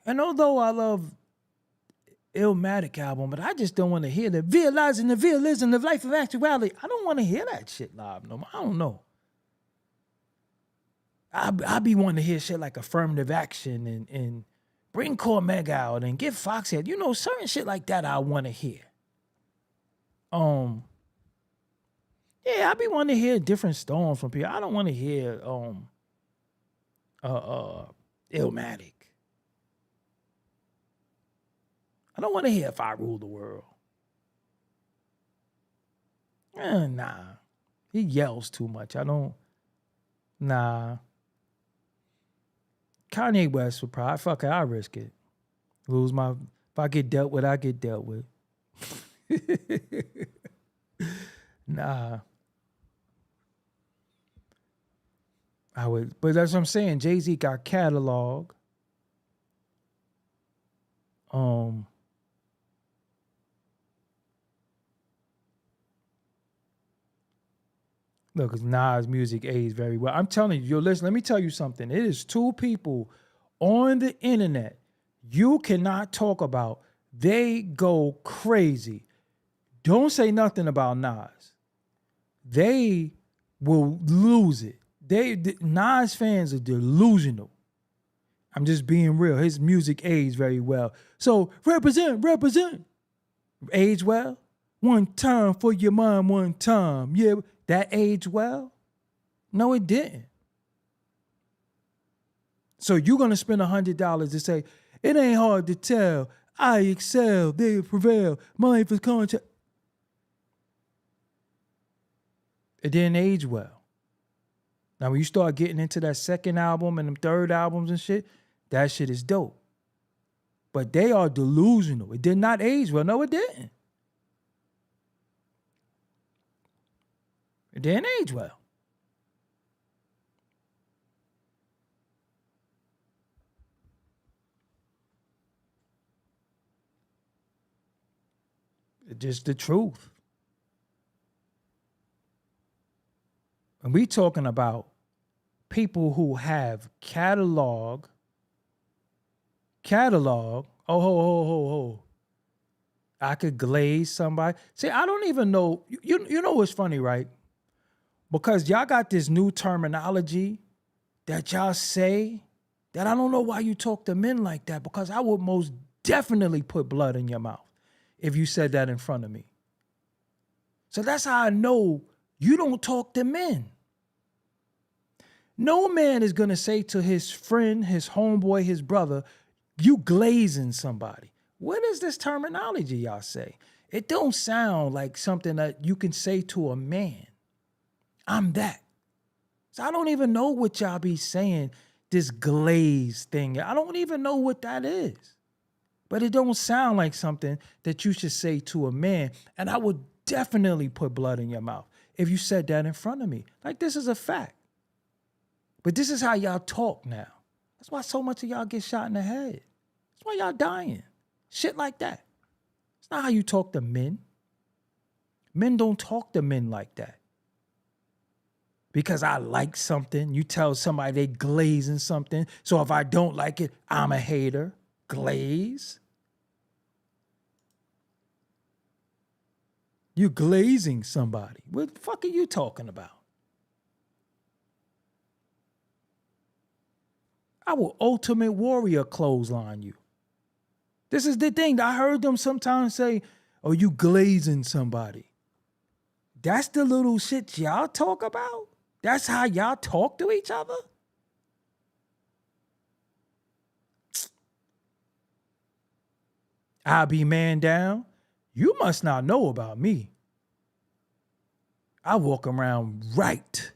And although I love Illmatic album, but I just don't want to hear the realizing the realism of life of actuality. I don't want to hear that shit live no more. I don't know. I be wanting to hear shit like affirmative action and bring Cormeg out and get Foxhead. You know, certain shit like that I want to hear. Yeah, I be wanting to hear different storms from people. I don't want to hear Illmatic. I don't want to hear If I Rule the World. Nah. He yells too much. Nah. Kanye West would probably, fuck it, I risk it. If I get dealt with, I get dealt with. Nah. I would, but that's what I'm saying. Jay-Z got catalog. Look, because Nas' music aged very well. I'm telling you, listen, let me tell you something. It is two people on the internet you cannot talk about. They go crazy. Don't say nothing about Nas. They will lose it. Nas fans are delusional. I'm just being real. His music aged very well. So represent. Age well? One time for your mom, one time. Yeah, that aged well? No, it didn't. So you're going to spend $100 to say, it ain't hard to tell. I excel, they prevail. My life is contract. It didn't age well. Now, when you start getting into that second album and them third albums and shit, that shit is dope. But they are delusional. It did not age well. No, it didn't. It didn't age well. It's just the truth. And we talking about people who have catalog Oh, ho. I could glaze somebody. See, I don't even know. You know what's funny, right? Because y'all got this new terminology that y'all say that I don't know why you talk to men like that, because I would most definitely put blood in your mouth if you said that in front of me. So that's how I know you don't talk to men. No man is going to say to his friend, his homeboy, his brother, you glazing somebody. What is this terminology y'all say? It don't sound like something that you can say to a man. I'm that. So I don't even know what y'all be saying, this glaze thing. I don't even know what that is. But it don't sound like something that you should say to a man. And I would definitely put blood in your mouth if you said that in front of me. Like, this is a fact. But this is how y'all talk now. That's why so much of y'all get shot in the head. That's why y'all dying. Shit like that. It's not how you talk to men. Men don't talk to men like that. Because I like something, you tell somebody they glazing something. So if I don't like it, I'm a hater. Glaze? You glazing somebody. What the fuck are you talking about? I will Ultimate Warrior clothesline you. This is the thing. I heard them sometimes say, oh, you glazing somebody. That's the little shit y'all talk about? That's how y'all talk to each other? I be man down. You must not know about me. I walk around right.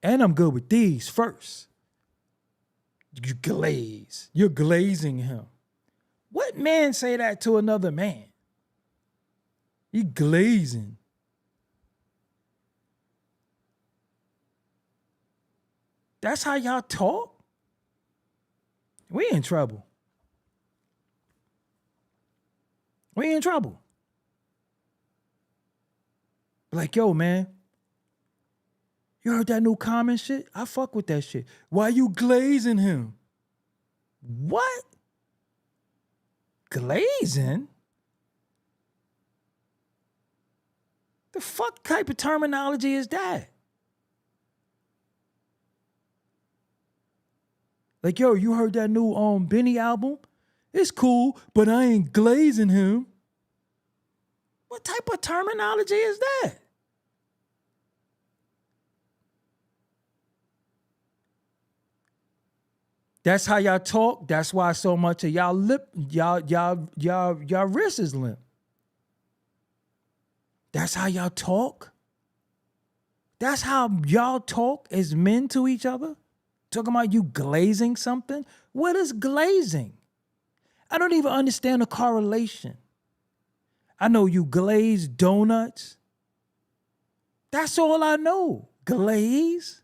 And I'm good with these first. You glaze. You're glazing him. What man say that to another man? You glazing. That's how y'all talk? We in trouble. We in trouble. Like, yo, man, you heard that new comment shit? I fuck with that shit. Why you glazing him? What? Glazing? The fuck type of terminology is that? Like, yo, you heard that new Benny album? It's cool, but I ain't glazing him. What type of terminology is that? That's how y'all talk. That's why so much of y'all wrist is limp. That's how y'all talk. That's how y'all talk as men to each other. Talking about you glazing something. What is glazing? I don't even understand the correlation. I know you glaze donuts. That's all I know. Glaze.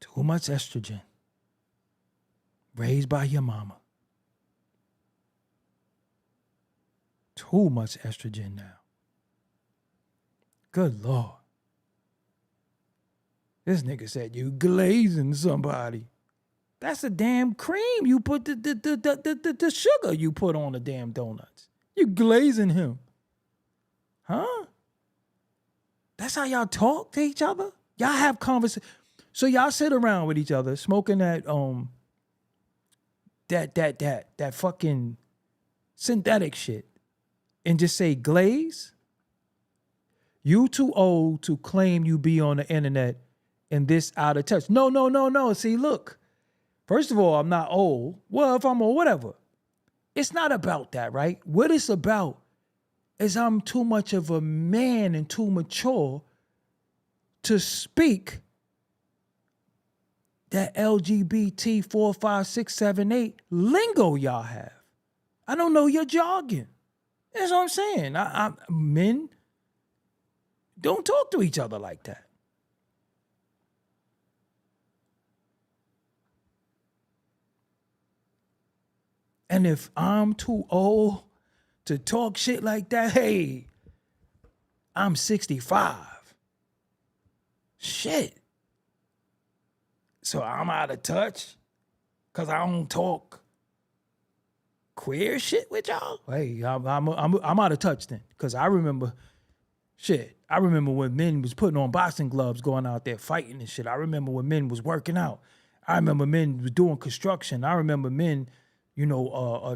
Too much estrogen. Raised by your mama. Too much estrogen now. Good Lord. This nigga said you glazing somebody. That's a damn cream. You put the sugar you put on the damn donuts. You glazing him. Huh? That's how y'all talk to each other? Y'all have conversations. So y'all sit around with each other smoking that fucking synthetic shit and just say glaze? You too old to claim you be on the internet and this out of touch. No. See, look. First of all, I'm not old. Well, if I'm old, whatever. It's not about that, right? What it's about is I'm too much of a man and too mature to speak that LGBT 4, 5, 6, 7, 8 lingo y'all have. I don't know your jargon. That's what I'm saying. Men don't talk to each other like that. And if I'm too old to talk shit like that, hey, I'm 65. Shit. So I'm out of touch because I don't talk queer shit with y'all? Hey, I'm out of touch then. Because I remember, I remember when men was putting on boxing gloves, going out there fighting and shit. I remember when men was working out. I remember men was doing construction. I remember men,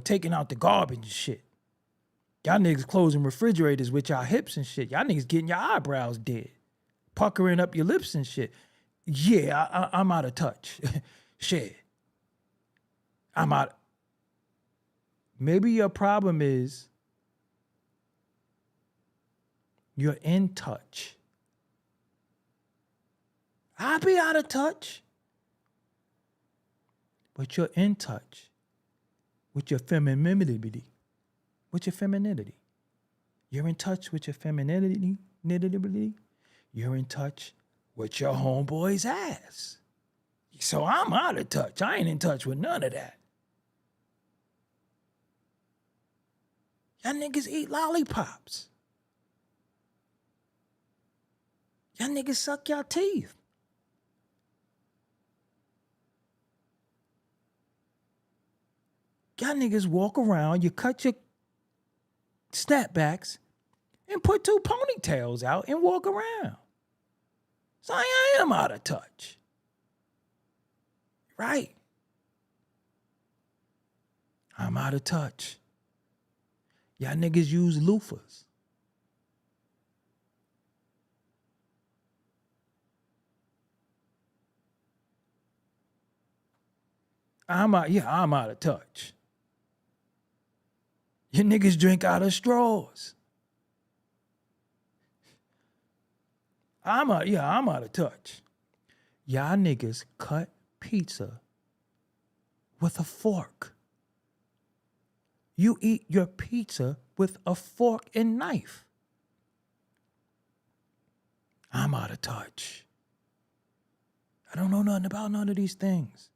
taking out the garbage and shit. Y'all niggas closing refrigerators with y'all hips and shit. Y'all niggas getting your eyebrows dead. Puckering up your lips and shit. Yeah, I'm out of touch. Shit. I'm out. Maybe your problem is you're in touch. I'll be out of touch. But you're in touch with your femininity. With your femininity. You're in touch with your femininity. You're in touch with your homeboy's ass. So I'm out of touch. I ain't in touch with none of that. Y'all niggas eat lollipops. Y'all niggas suck y'all teeth. Y'all niggas walk around, you cut your snapbacks and put 2 ponytails out and walk around. So I am out of touch. Right? I'm out of touch. Y'all niggas use loofahs. I'm out of touch. You niggas drink out of straws. I'm out of touch. Y'all niggas cut pizza with a fork. You eat your pizza with a fork and knife. I'm out of touch. I don't know nothing about none of these things.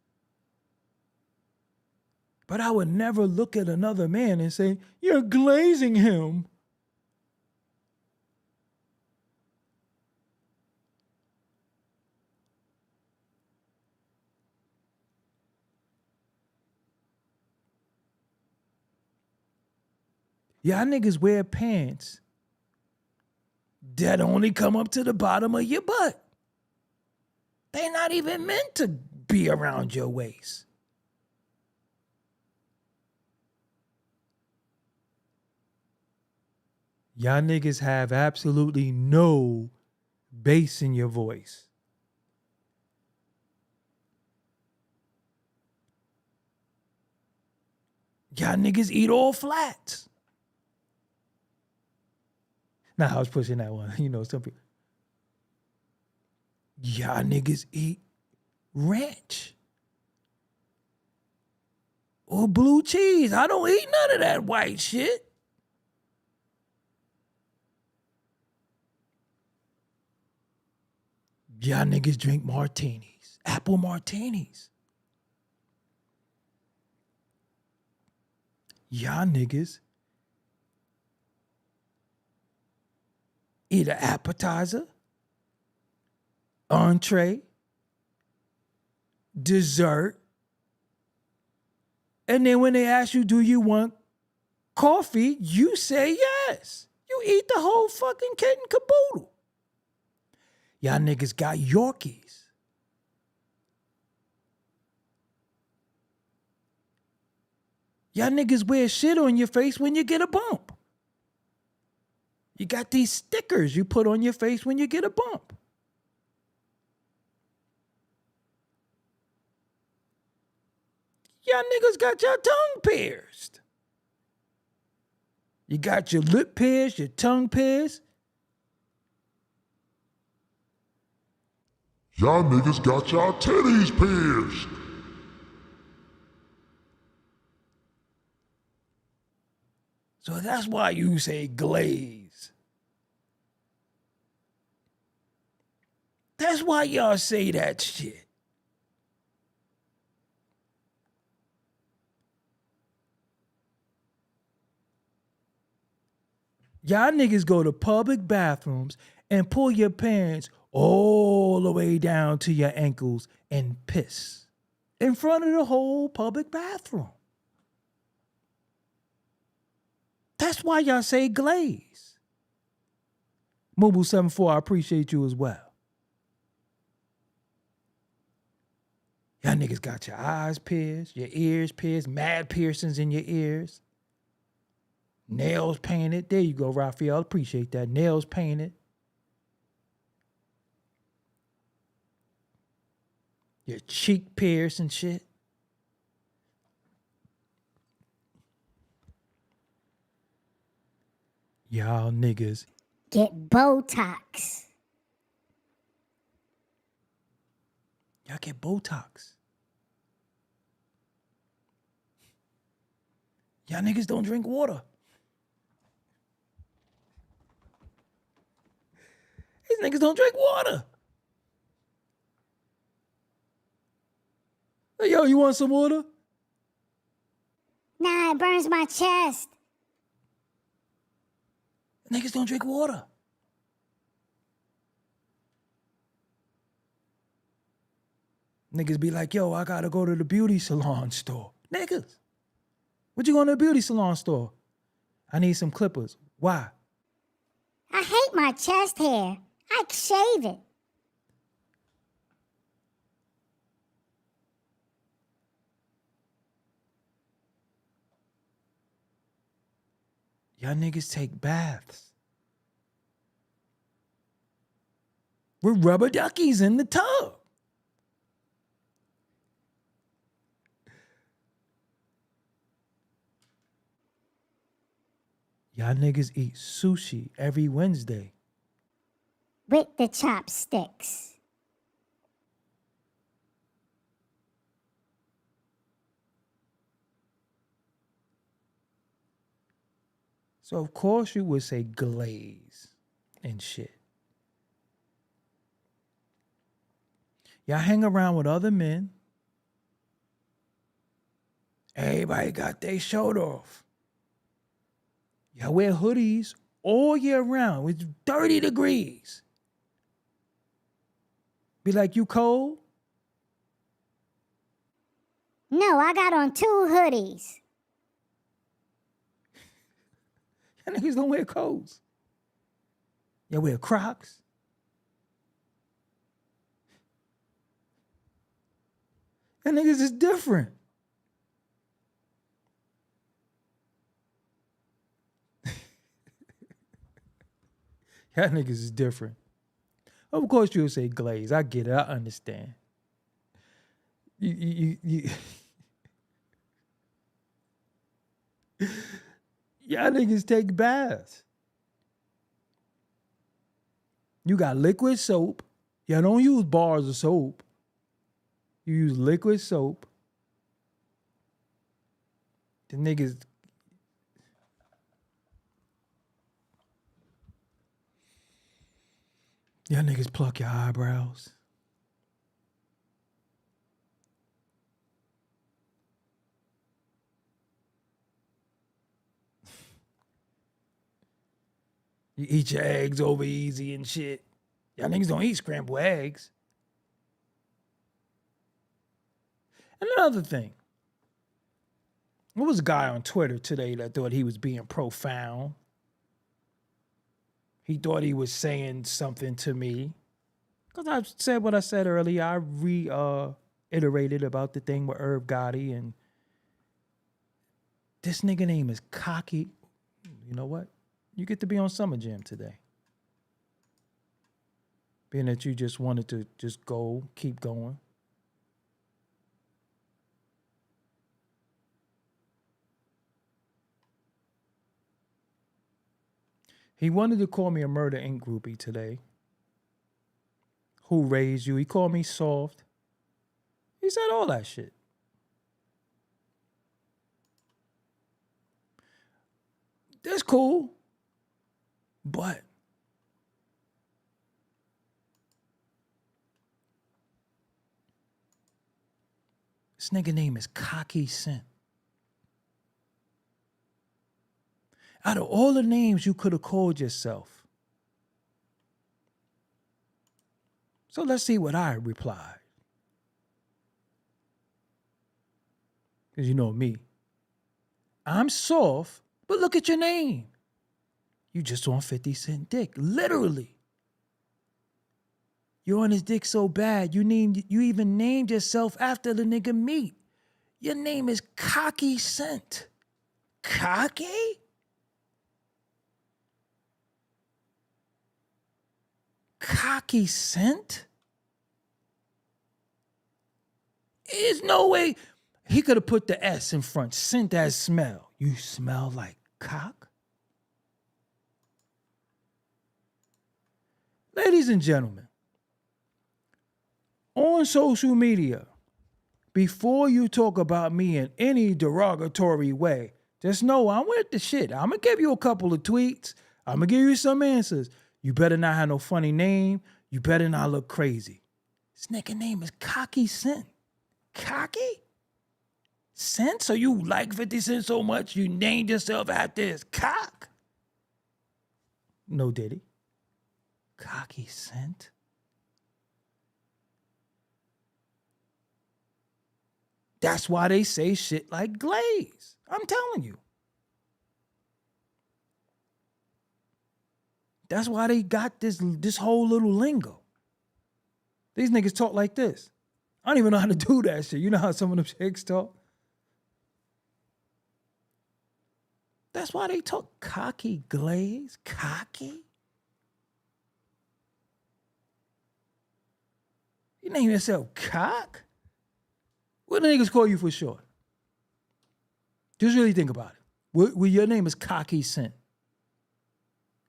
But I would never look at another man and say, you're glazing him. Y'all niggas wear pants that only come up to the bottom of your butt. They not even meant to be around your waist. Y'all niggas have absolutely no bass in your voice. Y'all niggas eat all flats. Nah, I was pushing that one. Some people. Y'all niggas eat ranch. Or blue cheese. I don't eat none of that white shit. Y'all niggas drink martinis. Apple martinis. Y'all niggas eat an appetizer, entree, dessert, and then when they ask you, do you want coffee, you say yes. You eat the whole fucking kit and caboodle. Y'all niggas got Yorkies. Y'all niggas wear shit on your face when you get a bump. You got these stickers you put on your face when you get a bump. Y'all niggas got your tongue pierced. You got your lip pierced, your tongue pierced. Y'all niggas got y'all titties pierced. So that's why you say glaze. That's why y'all say that shit. Y'all niggas go to public bathrooms and pull your pants all the way down to your ankles and piss in front of the whole public bathroom. That's why y'all say glaze. Mobile74, I appreciate you as well. Y'all niggas got your eyes pierced, your ears pierced, mad piercings in your ears. Nails painted. There you go, Raphael. Appreciate that. Nails painted. Your cheek pierced and shit. Y'all niggas Get Botox. Y'all get Botox. Y'all niggas don't drink water. These niggas don't drink water. Hey, yo, you want some water? Nah, it burns my chest. Niggas don't drink water. Niggas be like, yo, I gotta go to the beauty salon store. Niggas, what you going to the beauty salon store? I need some clippers. Why? I hate my chest hair. I shave it. Y'all niggas take baths with rubber duckies in the tub. Y'all niggas eat sushi every Wednesday. With the chopsticks. So of course you would say glaze and shit. Y'all hang around with other men. Everybody got their shirt off. Y'all wear hoodies all year round. It's 30 degrees. Be like, you cold? No, I got on 2 hoodies. Y'all niggas don't wear coats. Y'all wear Crocs. Y'all niggas is different. Y'all niggas is different. Of course you'll say glaze. I get it. I understand. You Y'all niggas take baths. You got liquid soap. Y'all don't use bars of soap. You use liquid soap. The niggas. Y'all niggas pluck your eyebrows. You eat your eggs over easy and shit. Y'all niggas don't eat scrambled eggs. And another thing. There was a guy on Twitter today that thought he was being profound. He thought he was saying something to me. Because I said what I said earlier. I reiterated about the thing with Herb Gotti. And this nigga name is Cocky. You know what? You get to be on Summer Jam today. Being that you just wanted to just go, keep going. He wanted to call me a Murder Inc. groupie today. Who raised you? He called me soft. He said all that shit. That's cool. But this nigga name is Cocky Scent. Out of all the names you could have called yourself. So let's see what I replied. Because you know me. I'm soft, but look at your name. You just on 50 Cent dick, literally. You're on his dick so bad, you even named yourself after the nigga Meat. Your name is Cocky Cent. Cocky? Cocky Cent? There's no way. He could have put the S in front. Scent as smell. You smell like cock? Ladies and gentlemen, on social media, before you talk about me in any derogatory way, just know I'm with the shit. I'm going to give you a couple of tweets. I'm going to give you some answers. You better not have no funny name. You better not look crazy. This nigga name is Cocky Cent. Cocky? Cent? So you like 50 Cent so much you named yourself after his cock? No, did he? Cocky Cent? That's why they say shit like glaze. I'm telling you. That's why they got this whole little lingo. These niggas talk like this. I don't even know how to do that shit. You know how some of them chicks talk? That's why they talk cocky, glaze, cocky. You name yourself cock? What do niggas call you for short? Just really think about it. Your name is Cocky Cent.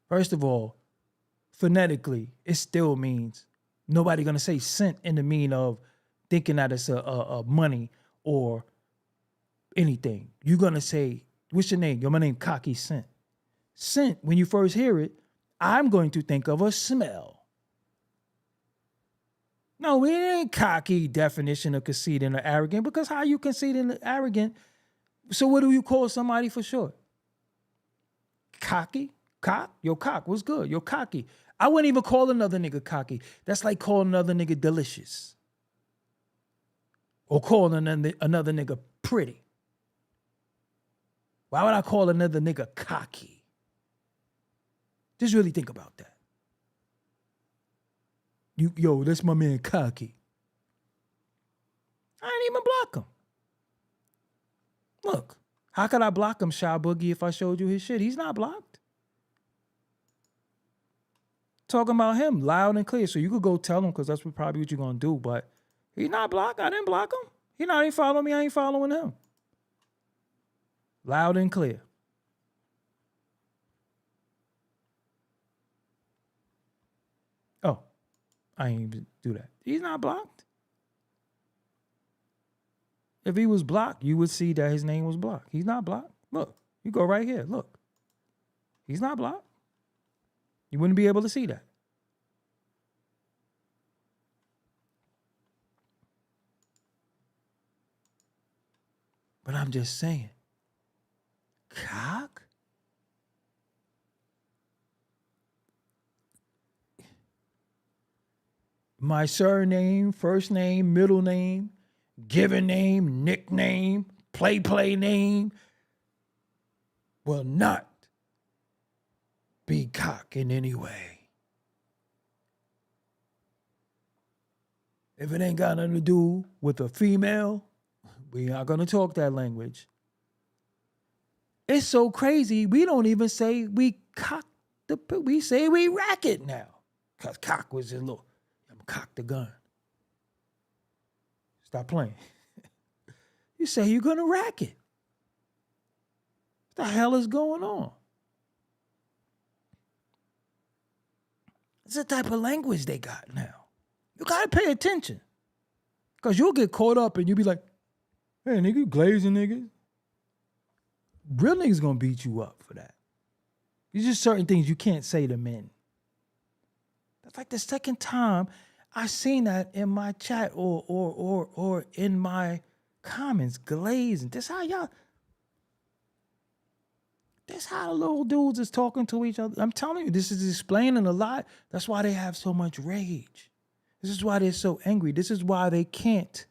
First of all, phonetically, it still means nobody gonna say cent in the mean of thinking that it's a money or anything. You're gonna say, what's your name? My name Cocky Cent. Scent, when you first hear it, I'm going to think of a smell. No, it ain't cocky definition of conceited or arrogant, because how you conceited and arrogant? So what do you call somebody for short? Cocky? Cock? Yo, cock, what's good? Yo, cocky. I wouldn't even call another nigga cocky. That's like calling another nigga delicious. Or calling another nigga pretty. Why would I call another nigga cocky? Just really think about that. Yo, that's my man Cocky. I ain't even block him. Look, how could I block him, Shy Boogie, if I showed you his shit? He's not blocked. Talking about him loud and clear. So you could go tell him, because that's probably what you're going to do. But he's not blocked. I didn't block him. He not even following me. I ain't following him. Loud and clear. Oh, I ain't even do that. He's not blocked. If he was blocked, you would see that his name was blocked. He's not blocked. Look, you go right here. Look. He's not blocked. You wouldn't be able to see that. But I'm just saying. Cock? My surname, first name, middle name, given name, nickname, play name will not be cock in any way. If it ain't got nothing to do with a female, we not gonna talk that language. It's so crazy, we don't even say we cock we say we rack it now. Cause cock was just little, I'm cock the gun. Stop playing. You say you're gonna rack it. What the hell is going on? It's the type of language they got now. You gotta pay attention. Cause you'll get caught up and you'll be like, hey nigga, you glazing niggas. Real niggas gonna beat you up for that. There's just certain things you can't say to men. That's like the second time I seen that in my chat or in my comments, glazing. This That's how the little dudes is talking to each other. I'm telling you, this is explaining a lot. That's why they have so much rage. This is why they're so angry. This is why they can't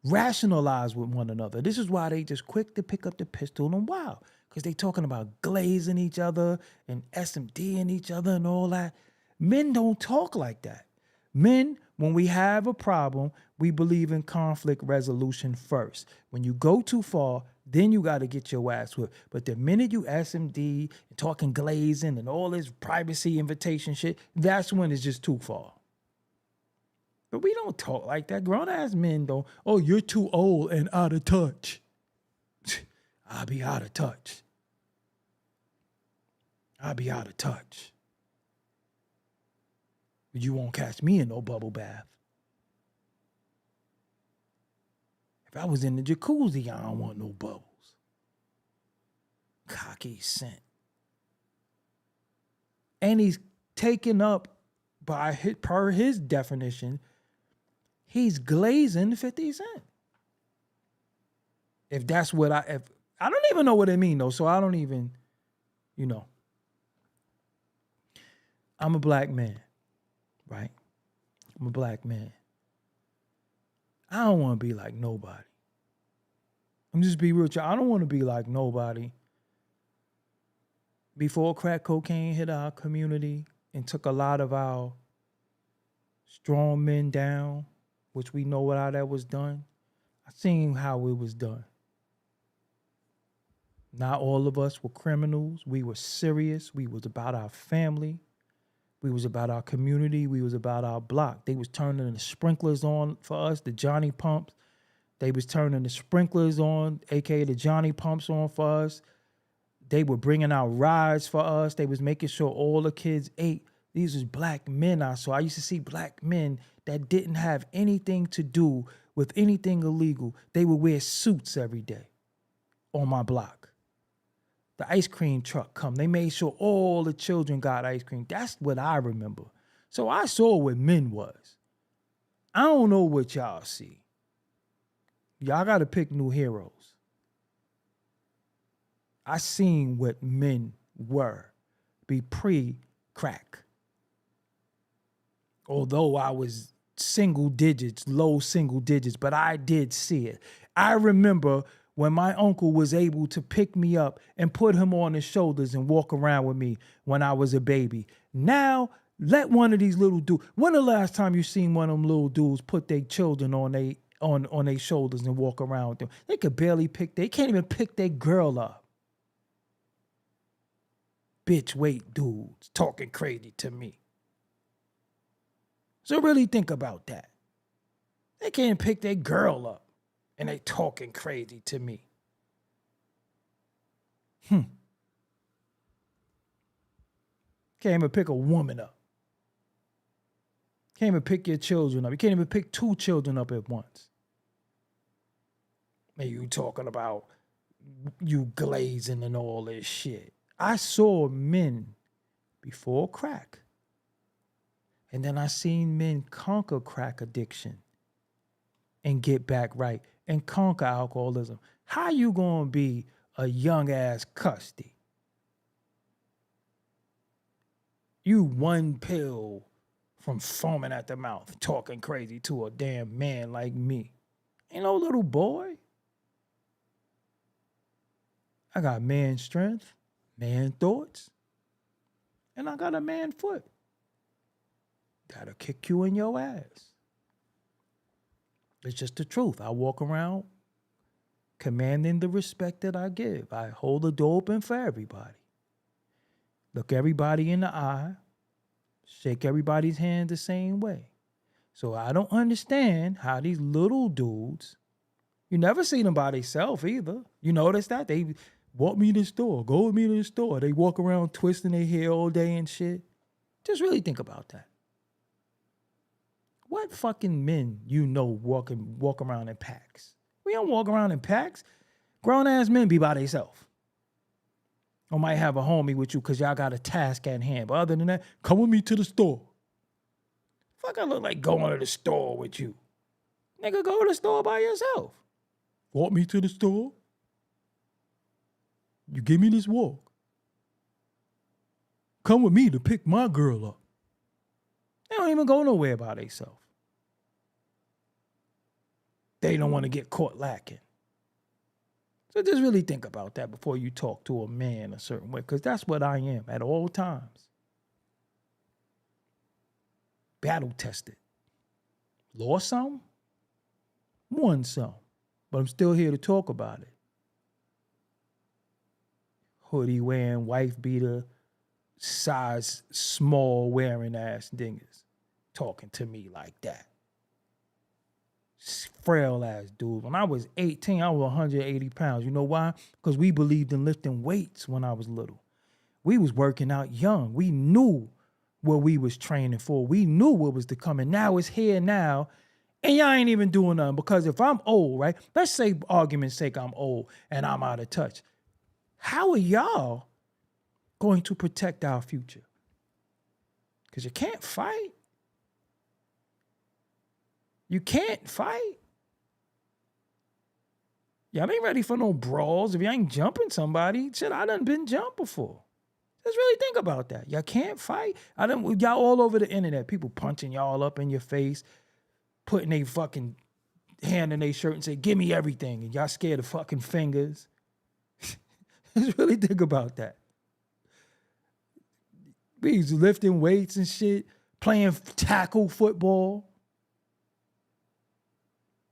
rationalize with one another. This is why they just quick to pick up the pistol and wow, because they talking about glazing each other and SMDing each other and all that. Men don't talk like that. Men, when we have a problem, we believe in conflict resolution first. When you go too far, then you got to get your ass whipped. But the minute you SMD and talking glazing and all this privacy invitation shit, that's when it's just too far. But we don't talk like that. Grown-ass men don't. Oh, you're too old and out of touch. I'll be out of touch. I'll be out of touch. But you won't catch me in no bubble bath. If I was in the jacuzzi, I don't want no bubbles. Cocky scent. And he's taken up by per his definition, he's glazing 50 Cent. If that's what I don't even know what it mean though, so I don't even, I'm a black man, right? I'm a black man. I don't want to be like nobody. I'm just be real with you. I don't want to be like nobody. Before crack cocaine hit our community and took a lot of our strong men down, which we know how that was done, I seen how it was done. Not all of us were criminals. We were serious. We was about our family. We was about our community. We was about our block. They was turning the sprinklers on for us, the Johnny pumps. They was turning the sprinklers on, aka the Johnny pumps on for us. They were bringing out rides for us. They was making sure all the kids ate. These was black men I saw. I used to see black men that didn't have anything to do with anything illegal. They would wear suits every day on my block. The ice cream truck come. They made sure all the children got ice cream. That's what I remember. So I saw what men was. I don't know what y'all see. Y'all got to pick new heroes. I seen what men were be pre-crack. Although I was single digits, low single digits, but I did see it. I remember when my uncle was able to pick me up and put him on his shoulders and walk around with me when I was a baby. Now, let one of these little dudes, when the last time you seen one of them little dudes put their children on their shoulders and walk around with them? They could barely they can't even pick their girl up. Bitch weight dudes talking crazy to me. So really think about that. They can't pick their girl up. And they talking crazy to me. Can't even pick a woman up. Can't even pick your children up. You can't even pick two children up at once. And you talking about you glazing and all this shit. I saw men before crack. And then I seen men conquer crack addiction and get back right. And conquer alcoholism. How you gonna be a young ass custy? You one pill from foaming at the mouth, talking crazy to a damn man like me. Ain't no little boy. I got man strength, man thoughts, and I got a man foot. That'll kick you in your ass. It's just the truth. I walk around commanding the respect that I give. I hold the door open for everybody. Look everybody in the eye. Shake everybody's hand the same way. So I don't understand how these little dudes, you never see them by themselves either. You notice that? They walk me to the store, go with me to the store. They walk around twisting their hair all day and shit. Just really think about that. What fucking men walk around in packs? We don't walk around in packs. Grown-ass men be by themselves. Or might have a homie with you because y'all got a task at hand. But other than that, come with me to the store. Fuck, I look like going to the store with you. Nigga, go to the store by yourself. Walk me to the store. You give me this walk. Come with me to pick my girl up. They don't even go nowhere by themselves. They don't want to get caught lacking. So just really think about that before you talk to a man a certain way, because that's what I am at all times. Battle tested. Lost some, won some, but I'm still here to talk about it. Hoodie wearing, wife beater, size small wearing ass dingers talking to me like that. Frail ass dude. When I was 18, I was 180 pounds. You know why? Because we believed in lifting weights when I was little. We was working out young. We knew what we was training for. We knew what was to come. And now it's here now. And y'all ain't even doing nothing. Because if I'm old, right? Let's say, argument's sake, I'm old and I'm out of touch. How are y'all going to protect our future? Because you can't fight. You can't fight. Y'all ain't ready for no brawls. If you ain't jumping somebody, shit, I done been jumped before. Just really think about that. Y'all can't fight. Y'all all over the internet. People punching y'all up in your face, putting their fucking hand in their shirt and say, give me everything. And y'all scared of fucking fingers. Just really think about that. We was lifting weights and shit, playing tackle football.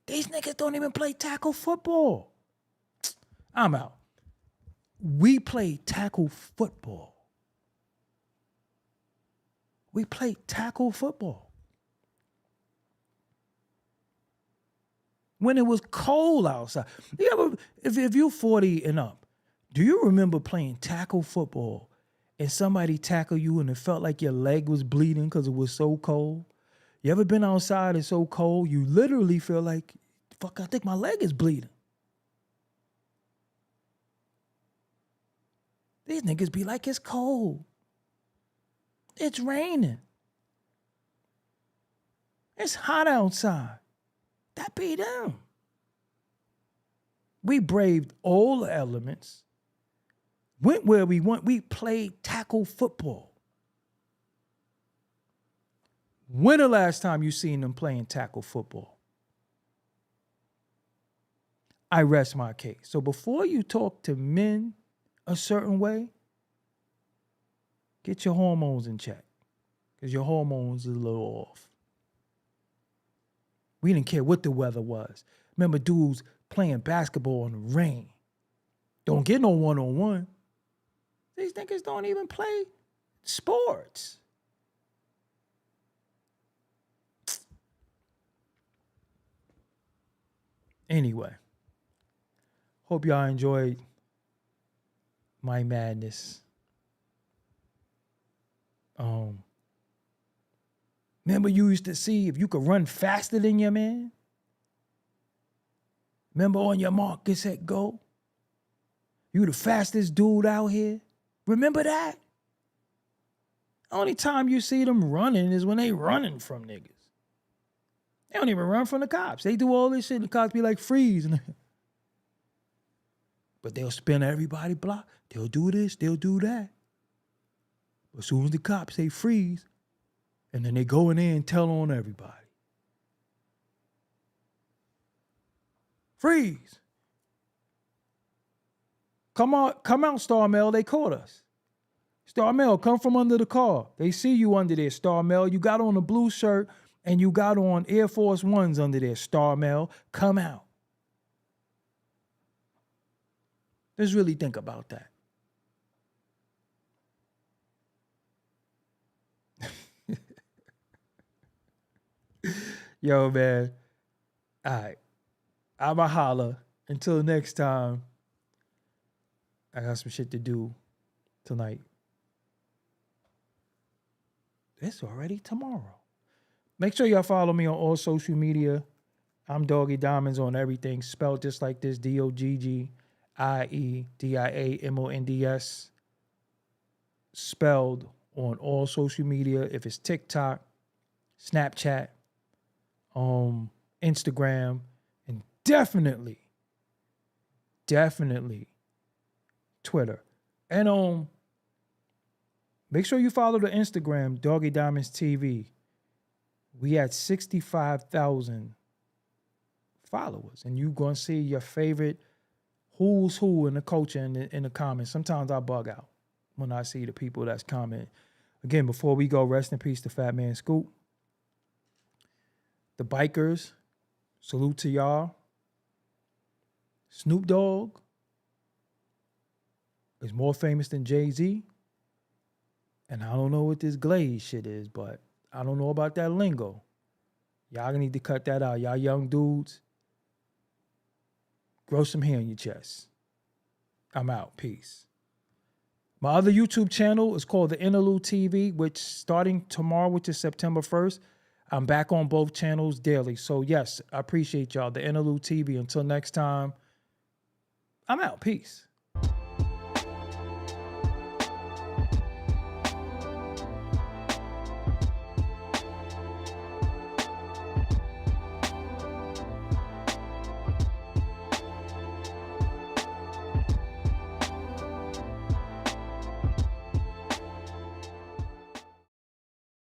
These niggas don't even play tackle football. I'm out. We play tackle football. We play tackle football. When it was cold outside. You ever, if you're 40 and up, do you remember playing tackle football and somebody tackle you and it felt like your leg was bleeding because it was so cold? You ever been outside and so cold, you literally feel like, fuck, I think my leg is bleeding. These niggas be like, it's cold. It's raining. It's hot outside. That be them. We braved all the elements, went where we went. We played tackle football. When the last time you seen them playing tackle football? I rest my case. So before you talk to men a certain way, get your hormones in check, because your hormones is a little off. We didn't care what the weather was. Remember dudes playing basketball in the rain. Don't get no one-on-one. These niggas don't even play sports. Anyway, hope y'all enjoyed my madness. Remember you used to see if you could run faster than your man? Remember on your mark, get set, go? You the fastest dude out here? Remember that? Only time you see them running is when they running from niggas. They don't even run from the cops. They do all this shit and the cops be like, freeze. But they'll spin everybody block. They'll do this, they'll do that. But as soon as the cops say freeze, and then they go in there and tell on everybody. Freeze. Come out, Starmel, they caught us. Starmel, come from under the car. They see you under there, Starmel. You got on a blue shirt and you got on Air Force Ones under there, Starmel. Come out. Let's really think about that. Yo, man. All right. I'ma holler. Until next time. I got some shit to do tonight. It's already tomorrow. Make sure y'all follow me on all social media. I'm Doggie Diamonds on everything. Spelled just like this. DOGGIEDIAMONDS. Spelled on all social media. If it's TikTok, Snapchat, Instagram, and definitely Twitter. And make sure you follow the Instagram, Doggie Diamonds TV. We at 65,000 followers. And you going to see your favorite who's who in the culture in the comments. Sometimes I bug out when I see the people that's commenting. Again, before we go, rest in peace to Fatman Scoop. The bikers, salute to y'all. Snoop Dogg is more famous than Jay-Z. And I don't know what this glaze shit is, but I don't know about that lingo. Y'all need to cut that out. Y'all young dudes, grow some hair in your chest. I'm out. Peace. My other YouTube channel is called The Interlude TV, which starting tomorrow, which is September 1st, I'm back on both channels daily. So yes, I appreciate y'all. The Interlude TV. Until next time, I'm out. Peace.